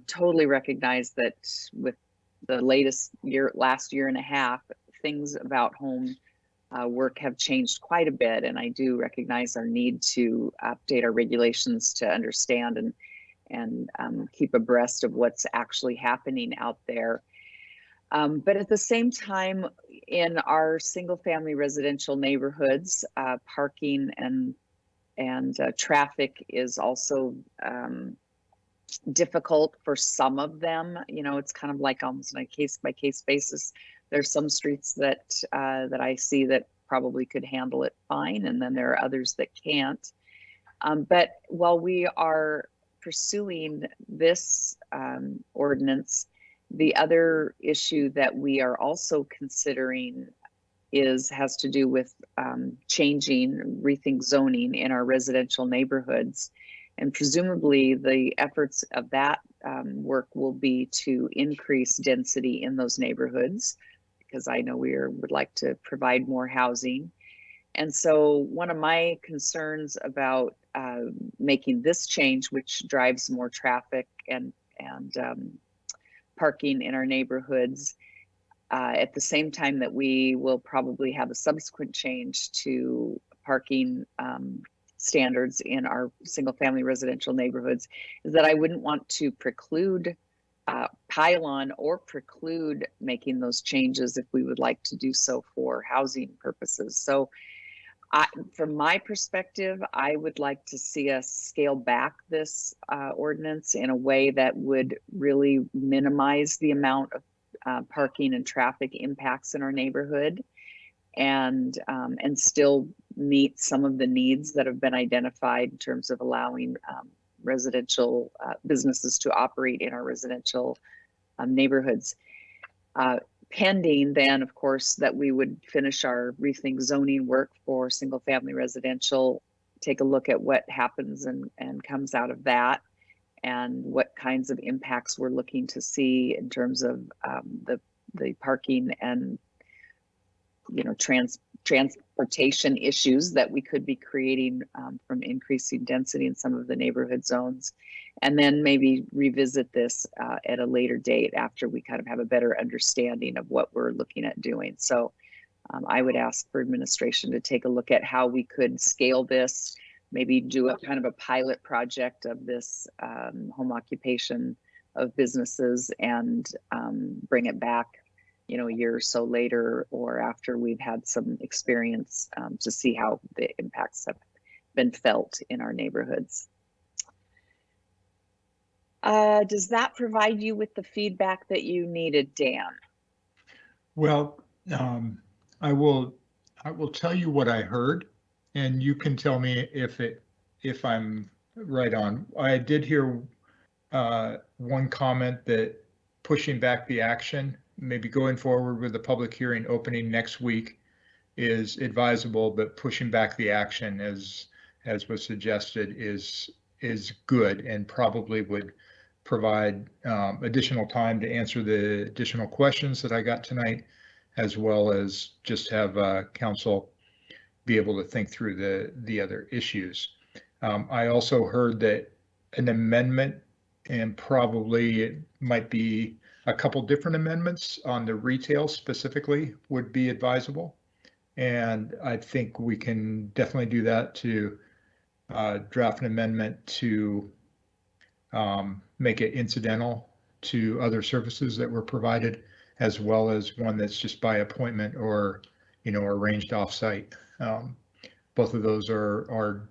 Totally recognize that with the last year and a half, things about home work have changed quite a bit. And I do recognize our need to update our regulations to understand and keep abreast of what's actually happening out there. But at the same time, in our single family residential neighborhoods, parking and traffic is also difficult for some of them. You know, it's kind of like almost on a case by case basis. There's some streets that that I see that probably could handle it fine, and then there are others that can't. But while we are pursuing this ordinance, the other issue that we are also considering has to do with rethink zoning in our residential neighborhoods. And presumably the efforts of that work will be to increase density in those neighborhoods, because I know we would like to provide more housing. And so one of my concerns about making this change, which drives more traffic and parking in our neighborhoods, at the same time that we will probably have a subsequent change to parking standards in our single family residential neighborhoods, is that I wouldn't want to preclude, pile on or preclude making those changes if we would like to do so for housing purposes. So from my perspective, I would like to see us scale back this ordinance in a way that would really minimize the amount of parking and traffic impacts in our neighborhood, and still meet some of the needs that have been identified in terms of allowing residential businesses to operate in our residential neighborhoods. Pending then, of course, that we would finish our rethink zoning work for single family residential, take a look at what happens and comes out of that, and what kinds of impacts we're looking to see in terms of the parking and, you know, transportation issues that we could be creating from increasing density in some of the neighborhood zones. And then maybe revisit this at a later date after we kind of have a better understanding of what we're looking at doing. So I would ask for administration to take a look at how we could scale this, maybe do a kind of a pilot project of this home occupation of businesses, and bring it back, you know, a year or so later, or after we've had some experience to see how the impacts have been felt in our neighborhoods. Does that provide you with the feedback that you needed, Dan? Well, I will tell you what I heard, and you can tell me if I'm right on. I did hear one comment that pushing back the action, maybe going forward with the public hearing opening next week, is advisable, but pushing back the action, as was suggested, is good, and probably would provide additional time to answer the additional questions that I got tonight, as well as just have council be able to think through the other issues. I also heard that an amendment, and probably it might be a couple different amendments on the retail specifically, would be advisable. And I think we can definitely do that, to draft an amendment to make it incidental to other services that were provided, as well as one that's just by appointment or, you know, arranged offsite. Both of those are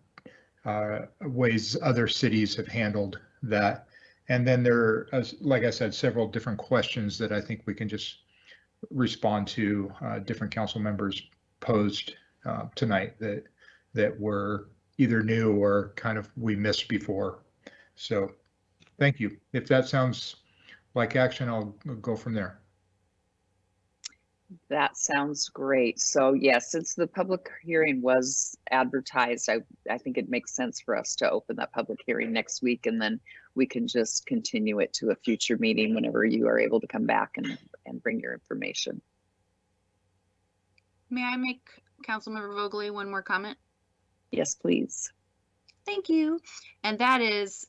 ways other cities have handled that. And then there are, like I said, several different questions that I think we can just respond to, different council members posed tonight that were either new or kind of we missed before. So thank you. If that sounds like action, I'll go from there. That sounds great. So yes, since the public hearing was advertised, I think it makes sense for us to open that public hearing next week, and then we can just continue it to a future meeting whenever you are able to come back and bring your information. May I make Councilmember Vogely one more comment? Yes, please. Thank you. And that is,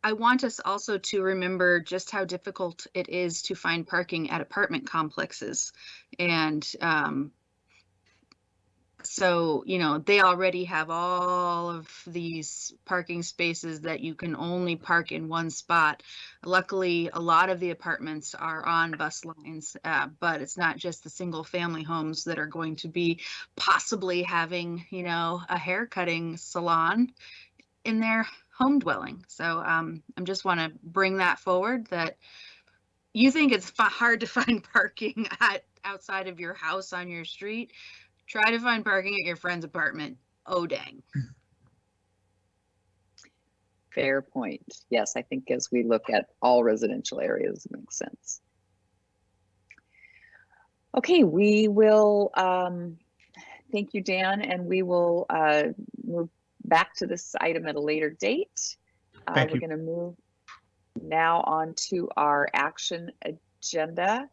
I want us also to remember just how difficult it is to find parking at apartment complexes. And So, you know, they already have all of these parking spaces that you can only park in one spot. Luckily, a lot of the apartments are on bus lines, but it's not just the single family homes that are going to be possibly having, you know, a hair cutting salon in their home dwelling. So I just want to bring that forward, that you think it's hard to find parking outside of your house on your street. Try to find parking at your friend's apartment. Oh, dang. Fair point. Yes, I think as we look at all residential areas, it makes sense. Okay, we will, thank you, Dan, and we will move back to this item at a later date. Thank we're you. going to move now on to our action agenda.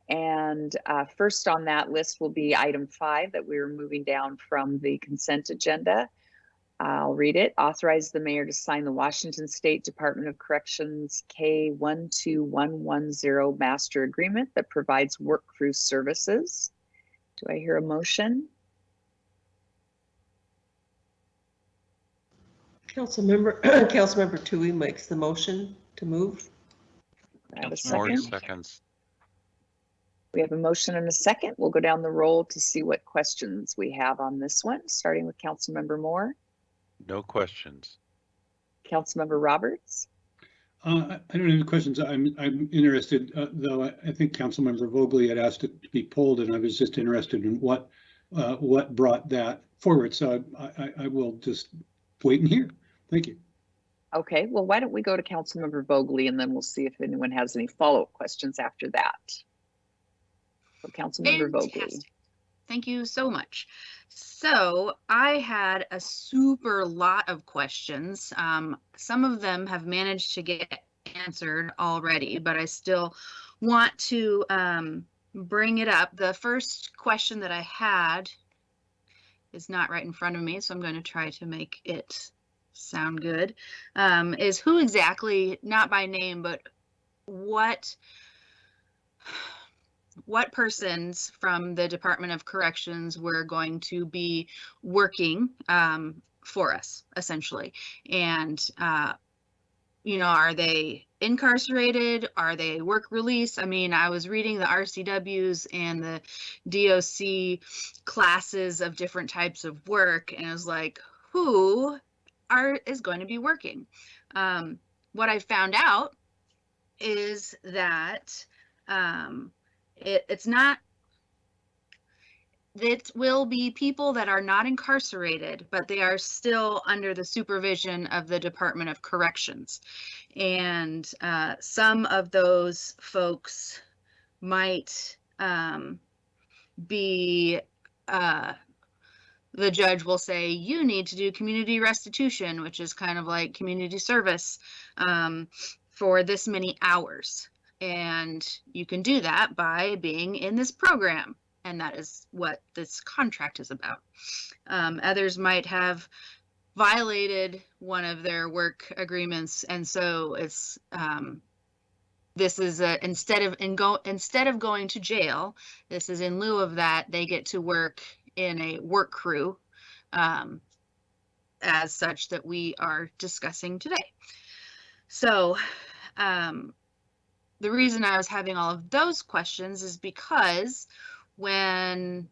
And first on that list will be item 5 that we're moving down from the consent agenda. I'll read it. Authorize the mayor to sign the Washington State Department of Corrections K12110 master agreement that provides work crew services. Do I hear a motion? Councilmember Tui makes the motion to move. I have a More second. seconds. We have a motion and a second. We'll go down the roll to see what questions we have on this one, starting with Councilmember Moore. No questions. Councilmember Roberts. I don't have any questions. I'm interested, though I think Councilmember Vogely had asked it to be pulled, and I was just interested in what brought that forward. So I will just wait and hear. Thank you. Okay, well, why don't we go to Councilmember Vogely, and then we'll see if anyone has any follow-up questions after that. So Councilmember Vogely. Fantastic. Thank you so much. So I had a super lot of questions. Some of them have managed to get answered already, but I still want to bring it up. The first question that I had is not right in front of me, so I'm going to try to make it sound good. Is who exactly, not by name, but what persons from the Department of Corrections were going to be working for us, essentially. And, you know, are they incarcerated? Are they work release? I mean, I was reading the RCWs and the DOC classes of different types of work, and I was like, who is going to be working? What I found out is that it will be people that are not incarcerated, but they are still under the supervision of the Department of Corrections. And some of those folks might be, the judge will say, you need to do community restitution, which is kind of like community service for this many hours. And you can do that by being in this program. And that is what this contract is about. Others might have violated one of their work agreements. And so it's, this is instead of going to jail, this is in lieu of that, they get to work in a work crew as such that we are discussing today. So, the reason I was having all of those questions is because when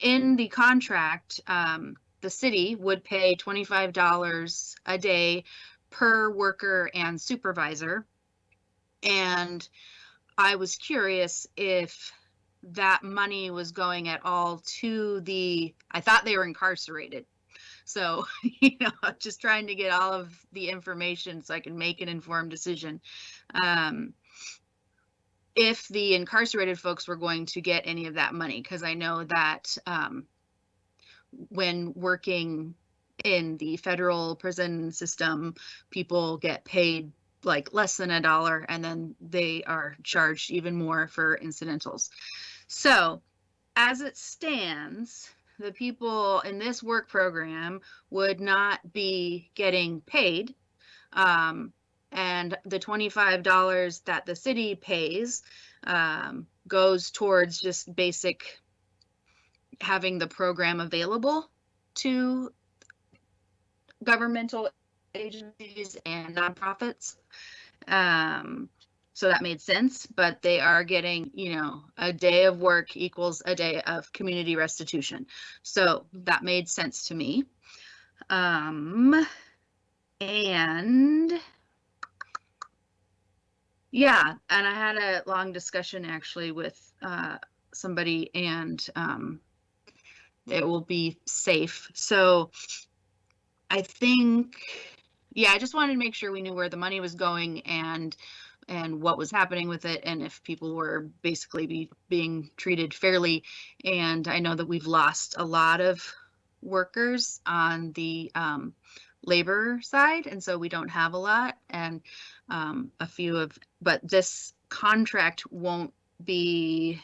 in the contract, the city would pay $25 a day per worker and supervisor. And I was curious if that money was going at all to I thought they were incarcerated. So, you know, just trying to get all of the information so I can make an informed decision. If the incarcerated folks were going to get any of that money, because I know that when working in the federal prison system, people get paid like less than $1, and then they are charged even more for incidentals. So as it stands, the people in this work program would not be getting paid. And the $25 that the city pays goes towards just basic, having the program available to governmental agencies and nonprofits. So that made sense, but they are getting, a day of work equals a day of community restitution. So that made sense to me. And yeah, and I had a long discussion actually with somebody, and it will be safe. So I think, yeah, I just wanted to make sure we knew where the money was going and what was happening with it, and if people were basically being treated fairly. And I know that we've lost a lot of workers on the labor side, and so we don't have a lot, and but this contract won't be,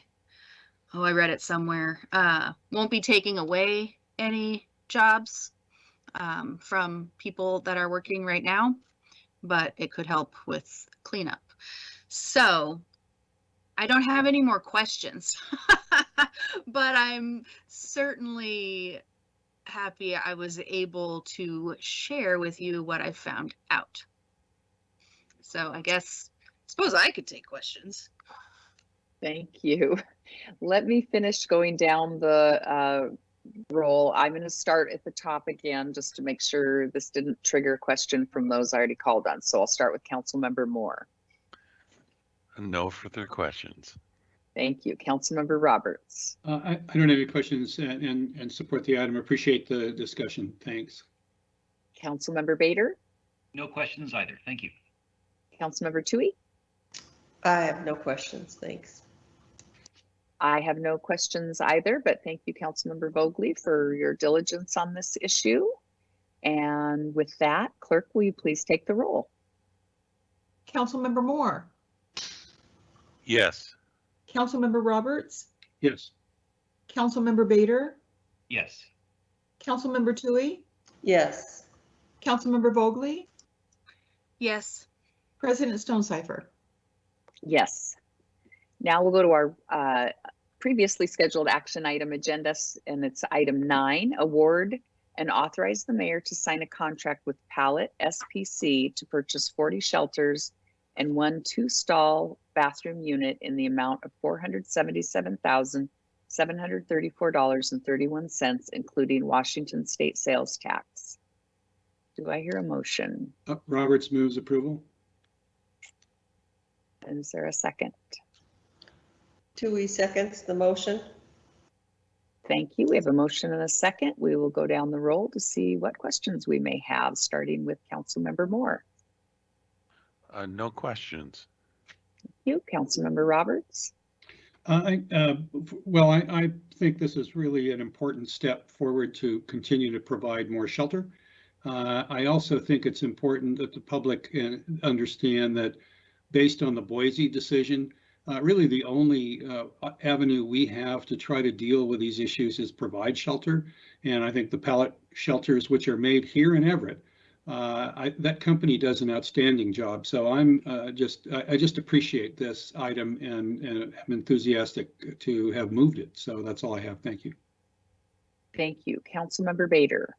I read it somewhere, won't be taking away any jobs from people that are working right now, but it could help with cleanup. So I don't have any more questions, but I'm certainly happy I was able to share with you what I found out. So I suppose I could take questions. Thank you. Let me finish going down the roll. I'm going to start at the top again, just to make sure this didn't trigger a question from those I already called on. So I'll start with Councilmember Moore. No further questions. Thank you. Councilmember Roberts. I don't have any questions and support the item. Appreciate the discussion. Thanks. Councilmember Bader. No questions either. Thank you. Councilmember Toohey. I have no questions. Thanks. I have no questions either, but thank you, Councilmember Vogely, for your diligence on this issue. And with that, Clerk, will you please take the roll? Councilmember Moore, Yes. Councilmember Roberts, Yes. Councilmember Bader, Yes. Councilmember Toohey, Yes. Councilmember Vogely, Yes. President Stonecipher. Yes. Now we'll go to our previously scheduled action item agenda, and it's item 9, award and authorize the mayor to sign a contract with Pallet SPC to purchase 40 shelters and 1 2-stall bathroom unit in the amount of $477,734.31, including Washington state sales tax. Do I hear a motion? Roberts moves approval. Is there a second? Toohey seconds the motion. Thank you. We have a motion and a second. We will go down the roll to see what questions we may have, starting with Councilmember Moore. No questions. Thank you. Councilmember Roberts. I think this is really an important step forward to continue to provide more shelter. I also think it's important that the public understand that based on the Boise decision, really the only avenue we have to try to deal with these issues is provide shelter. And I think the pallet shelters, which are made here in Everett, that company does an outstanding job. So I just appreciate this item and am enthusiastic to have moved it. So that's all I have. Thank you. Thank you. Councilmember Bader.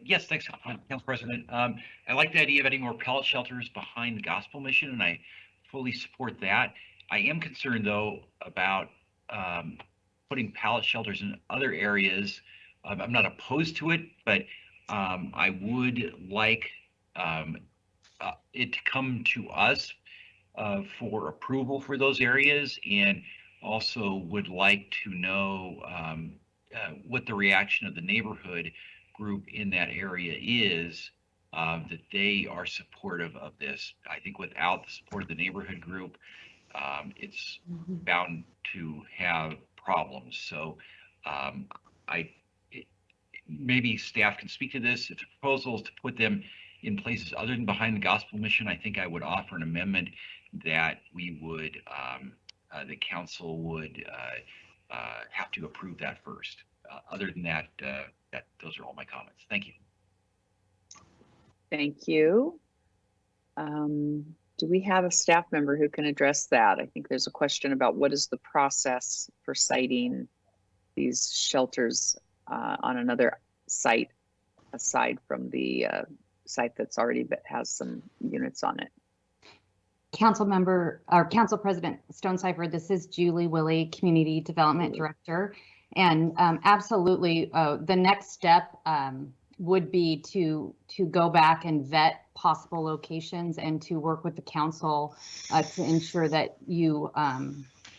Yes, thanks, Council President. I like the idea of adding more pallet shelters behind the gospel mission, and I fully support that. I am concerned, though, about putting pallet shelters in other areas. I'm not opposed to it, but I would like it to come to us for approval for those areas, and also would like to know what the reaction of the neighborhood group in that area is, that they are supportive of this. I think without the support of the neighborhood group, it's bound to have problems. So maybe staff can speak to this. If the proposal is to put them in places other than behind the gospel mission, I think I would offer an amendment that we would, the council would have to approve that first. Other than that, those are all my comments. Thank you. Thank you. Do we have a staff member who can address that? I think there's a question about what is the process for citing these shelters on another site aside from the site that's already has some units on it. Council President Stonecipher, this is Julie Willie, Community Development Director. And absolutely, the next step would be to go back and vet possible locations and to work with the council to ensure that you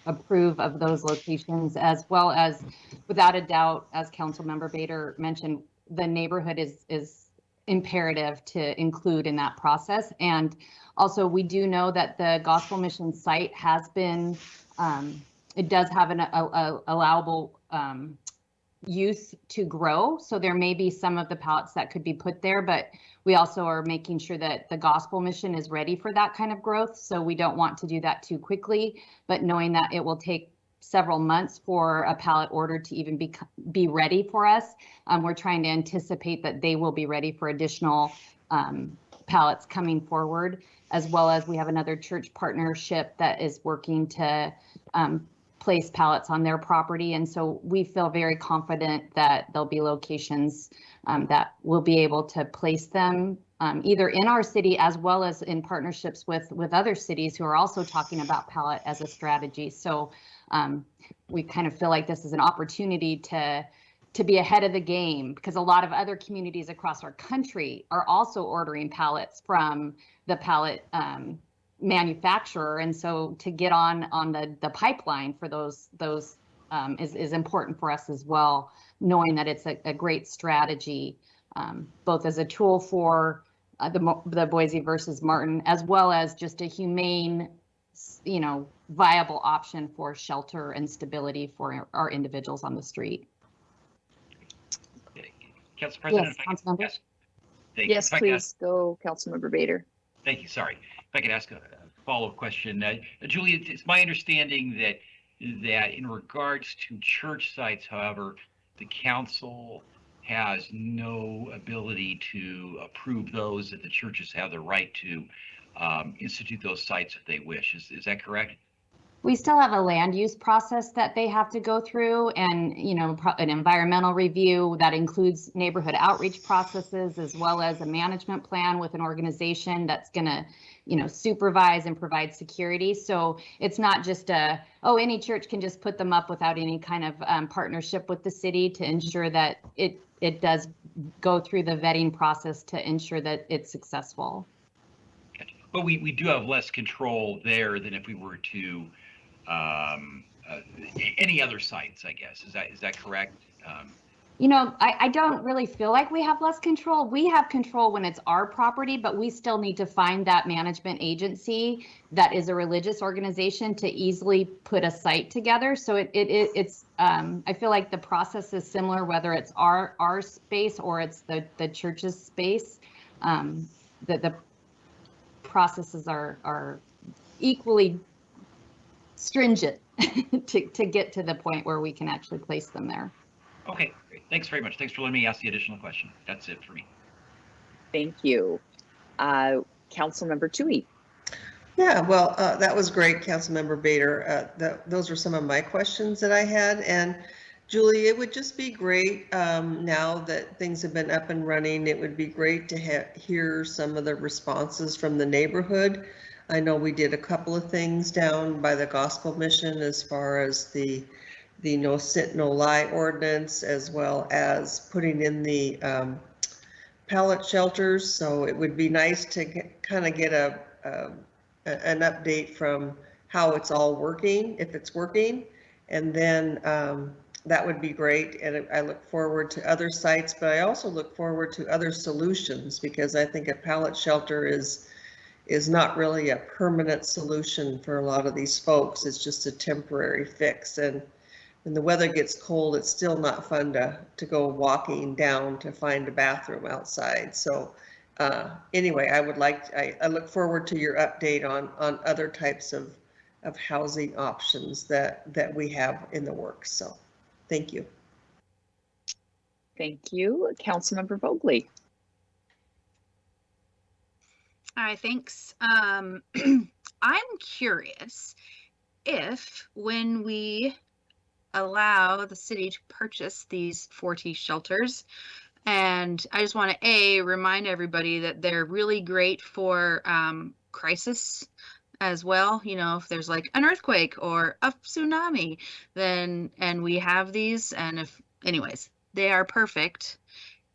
approve of those locations, as well as, without a doubt, as Councilmember Bader mentioned, the neighborhood is imperative to include in that process. And also, we do know that the Gospel Mission site has been, it does have an allowable use to grow. So there may be some of the pallets that could be put there, but we also are making sure that the Gospel Mission is ready for that kind of growth. So we don't want to do that too quickly, but knowing that it will take several months for a pallet order to even be ready for us, we're trying to anticipate that they will be ready for additional pallets coming forward, as well as we have another church partnership that is working to place pallets on their property. And so we feel very confident that there'll be locations that will be able to place them either in our city as well as in partnerships with other cities who are also talking about pallet as a strategy. So we kind of feel like this is an opportunity to be ahead of the game, because a lot of other communities across our country are also ordering pallets from the pallet manufacturer. And so to get on the pipeline for those is important for us as well, knowing that it's a great strategy, both as a tool for the Boise versus Martin, as well as just a humane, viable option for shelter and stability for our individuals on the street. Council President, Yes, Councilmember. Yes, please go, Councilmember Bader. Thank you. Sorry. If I could ask a follow-up question. Julie, it's my understanding that in regards to church sites, however, the council has no ability to approve those, that the churches have the right to institute those sites if they wish. Is that correct? We still have a land use process that they have to go through, and an environmental review that includes neighborhood outreach processes, as well as a management plan with an organization that's going to supervise and provide security. So it's not just any church can just put them up without any kind of partnership with the city to ensure that it does go through the vetting process to ensure that it's successful. But we do have less control there than if we were to any other sites, I guess. Is that correct? I don't really feel like we have less control. We have control when it's our property, but we still need to find that management agency that is a religious organization to easily put a site together. So it's I feel like the process is similar, whether it's our space or it's the church's space. The processes are equally stringent to get to the point where we can actually place them there. Okay, great. Thanks very much. Thanks for letting me ask the additional question. That's it for me. Thank you. Councilmember Toohey. Yeah, well, that was great, Councilmember Bader. Those are some of my questions that I had. And Julie, it would just be great now that things have been up and running. It would be great to hear some of the responses from the neighborhood. I know we did a couple of things down by the Gospel Mission as far as the no sit, no lie ordinance, as well as putting in the pallet shelters. So it would be nice to kind of get an update from how it's all working, if it's working, and then that would be great. And I look forward to other sites, but I also look forward to other solutions, because I think a pallet shelter is not really a permanent solution for a lot of these folks. It's just a temporary fix. And when the weather gets cold, it's still not fun to go walking down to find a bathroom outside. So anyway, I look forward to your update on other types of housing options that we have in the works. So thank you. Thank you. Councilmember Vogely. All right, thanks. I'm curious if when we allow the city to purchase these 40 shelters. And I just want to remind everybody that they're really great for crisis as well. You know, if there's like an earthquake or a tsunami, then, and we have these, and if, anyways, they are perfect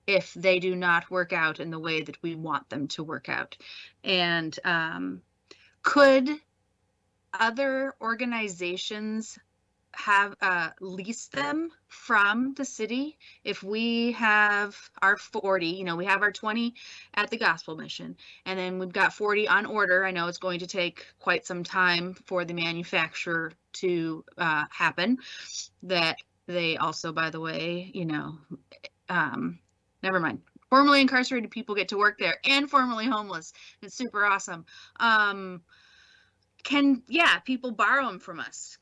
if they do not work out in the way that we want them to work out. And could other organizations have leased them from the city? If we have our 40, you know, we have our 20 at the Gospel Mission, and then we've got 40 on order. I know it's going to take quite some time for the manufacturer to happen. That they also, by the way, you know, never mind. Formerly incarcerated people get to work there, and formerly homeless. It's super awesome. People borrow them from us?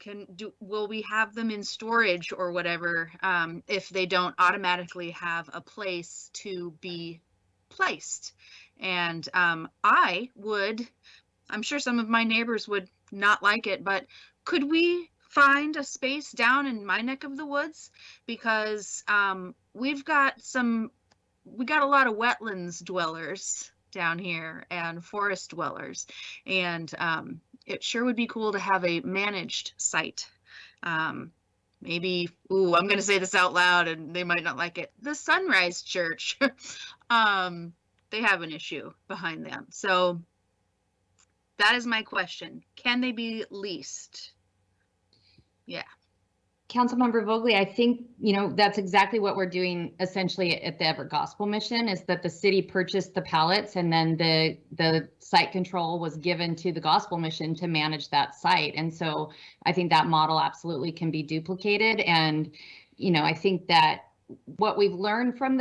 Will we have them in storage or whatever if they don't automatically have a place to be placed? And I'm sure some of my neighbors would not like it, but could we find a space down in my neck of the woods? Because we got a lot of wetlands dwellers down here and forest dwellers, and it sure would be cool to have a managed site. Maybe, I'm going to say this out loud and they might not like it. The Sunrise Church, they have an issue behind them. So that is my question. Can they be leased? Yeah. Councilmember Vogely, I think, you know, that's exactly what we're doing essentially at the Everett Gospel Mission, is that the city purchased the pallets and then the site control was given to the Gospel Mission to manage that site. And so I think that model absolutely can be duplicated. And, you know, I think that what we've learned from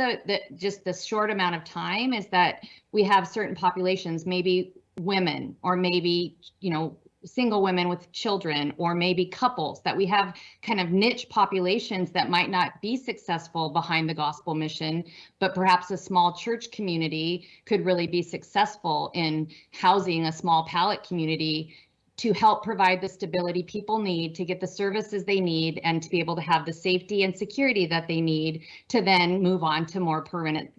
just the short amount of time is that we have certain populations, maybe women, or maybe, you know, single women with children, or maybe couples, that we have kind of niche populations that might not be successful behind the Gospel Mission, but perhaps a small church community could really be successful in housing a small pallet community to help provide the stability people need to get the services they need and to be able to have the safety and security that they need to then move on to more permanent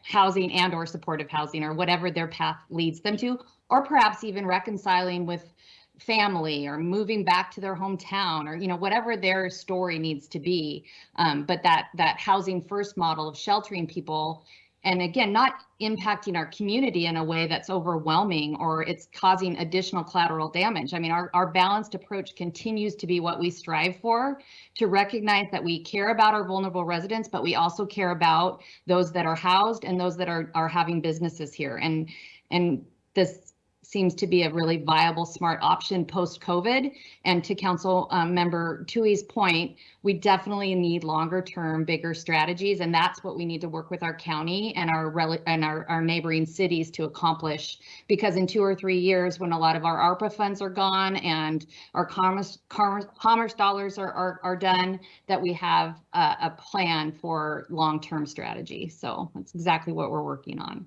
housing and or supportive housing, or whatever their path leads them to, or perhaps even reconciling with family or moving back to their hometown, or, you know, whatever their story needs to be. But that housing first model of sheltering people, and again, not impacting our community in a way that's overwhelming or it's causing additional collateral damage. I mean, our balanced approach continues to be what we strive for, to recognize that we care about our vulnerable residents, but we also care about those that are housed and those that are having businesses here. And this seems to be a really viable, smart option post-COVID. And to Council Member Tui's point, we definitely need longer-term, bigger strategies, and that's what we need to work with our county and our neighboring cities to accomplish. Because in 2 or 3 years, when a lot of our ARPA funds are gone and our commerce dollars are done, that we have a plan for long-term strategy. So that's exactly what we're working on.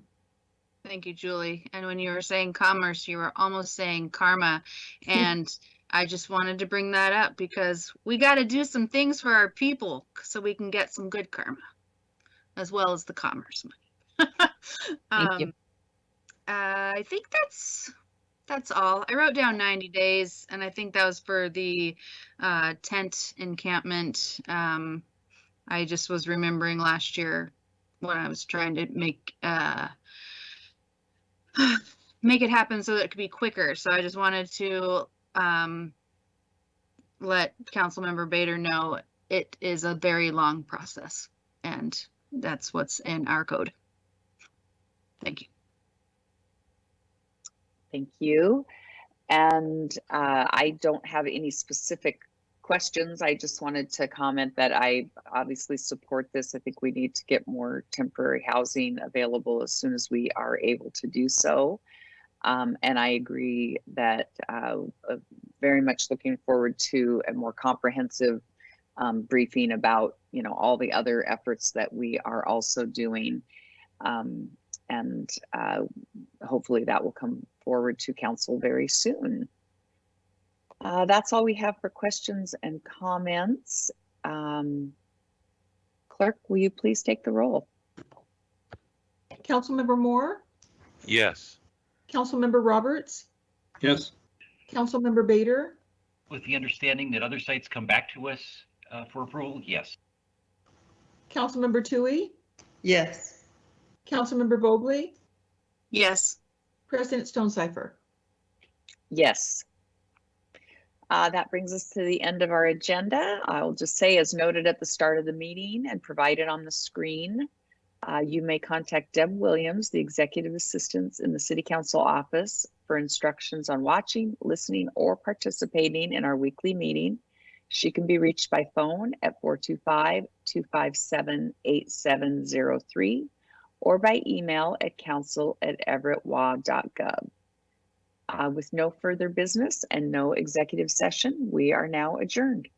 Thank you, Julie. And when you were saying commerce, you were almost saying karma. And I just wanted to bring that up because we got to do some things for our people so we can get some good karma, as well as the commerce money. Thank you. I think that's all. I wrote down 90 days, and I think that was for the tent encampment. I just was remembering last year when I was trying to make it happen so that it could be quicker. So I just wanted to let Councilmember Bader know it is a very long process, and that's what's in our code. Thank you. Thank you. And I don't have any specific questions. I just wanted to comment that I obviously support this. I think we need to get more temporary housing available as soon as we are able to do so. And I agree that very much looking forward to a more comprehensive briefing about, you know, all the other efforts that we are also doing. And hopefully that will come forward to council very soon. That's all we have for questions and comments. Clerk, will you please take the roll? Councilmember Moore, Yes. Councilmember Roberts, Yes. Councilmember Bader, With the understanding that other sites come back to us for approval, yes. Councilmember Tui, Yes. Councilmember Vogely, Yes. President Stonecipher. Yes. That brings us to the end of our agenda. I'll just say, as noted at the start of the meeting and provided on the screen, you may contact Deb Williams, the Executive Assistant in the City Council office, for instructions on watching, listening, or participating in our weekly meeting. She can be reached by phone at 425-257-8703 or by email at council@everettwa.gov. With no further business and no executive session, we are now adjourned.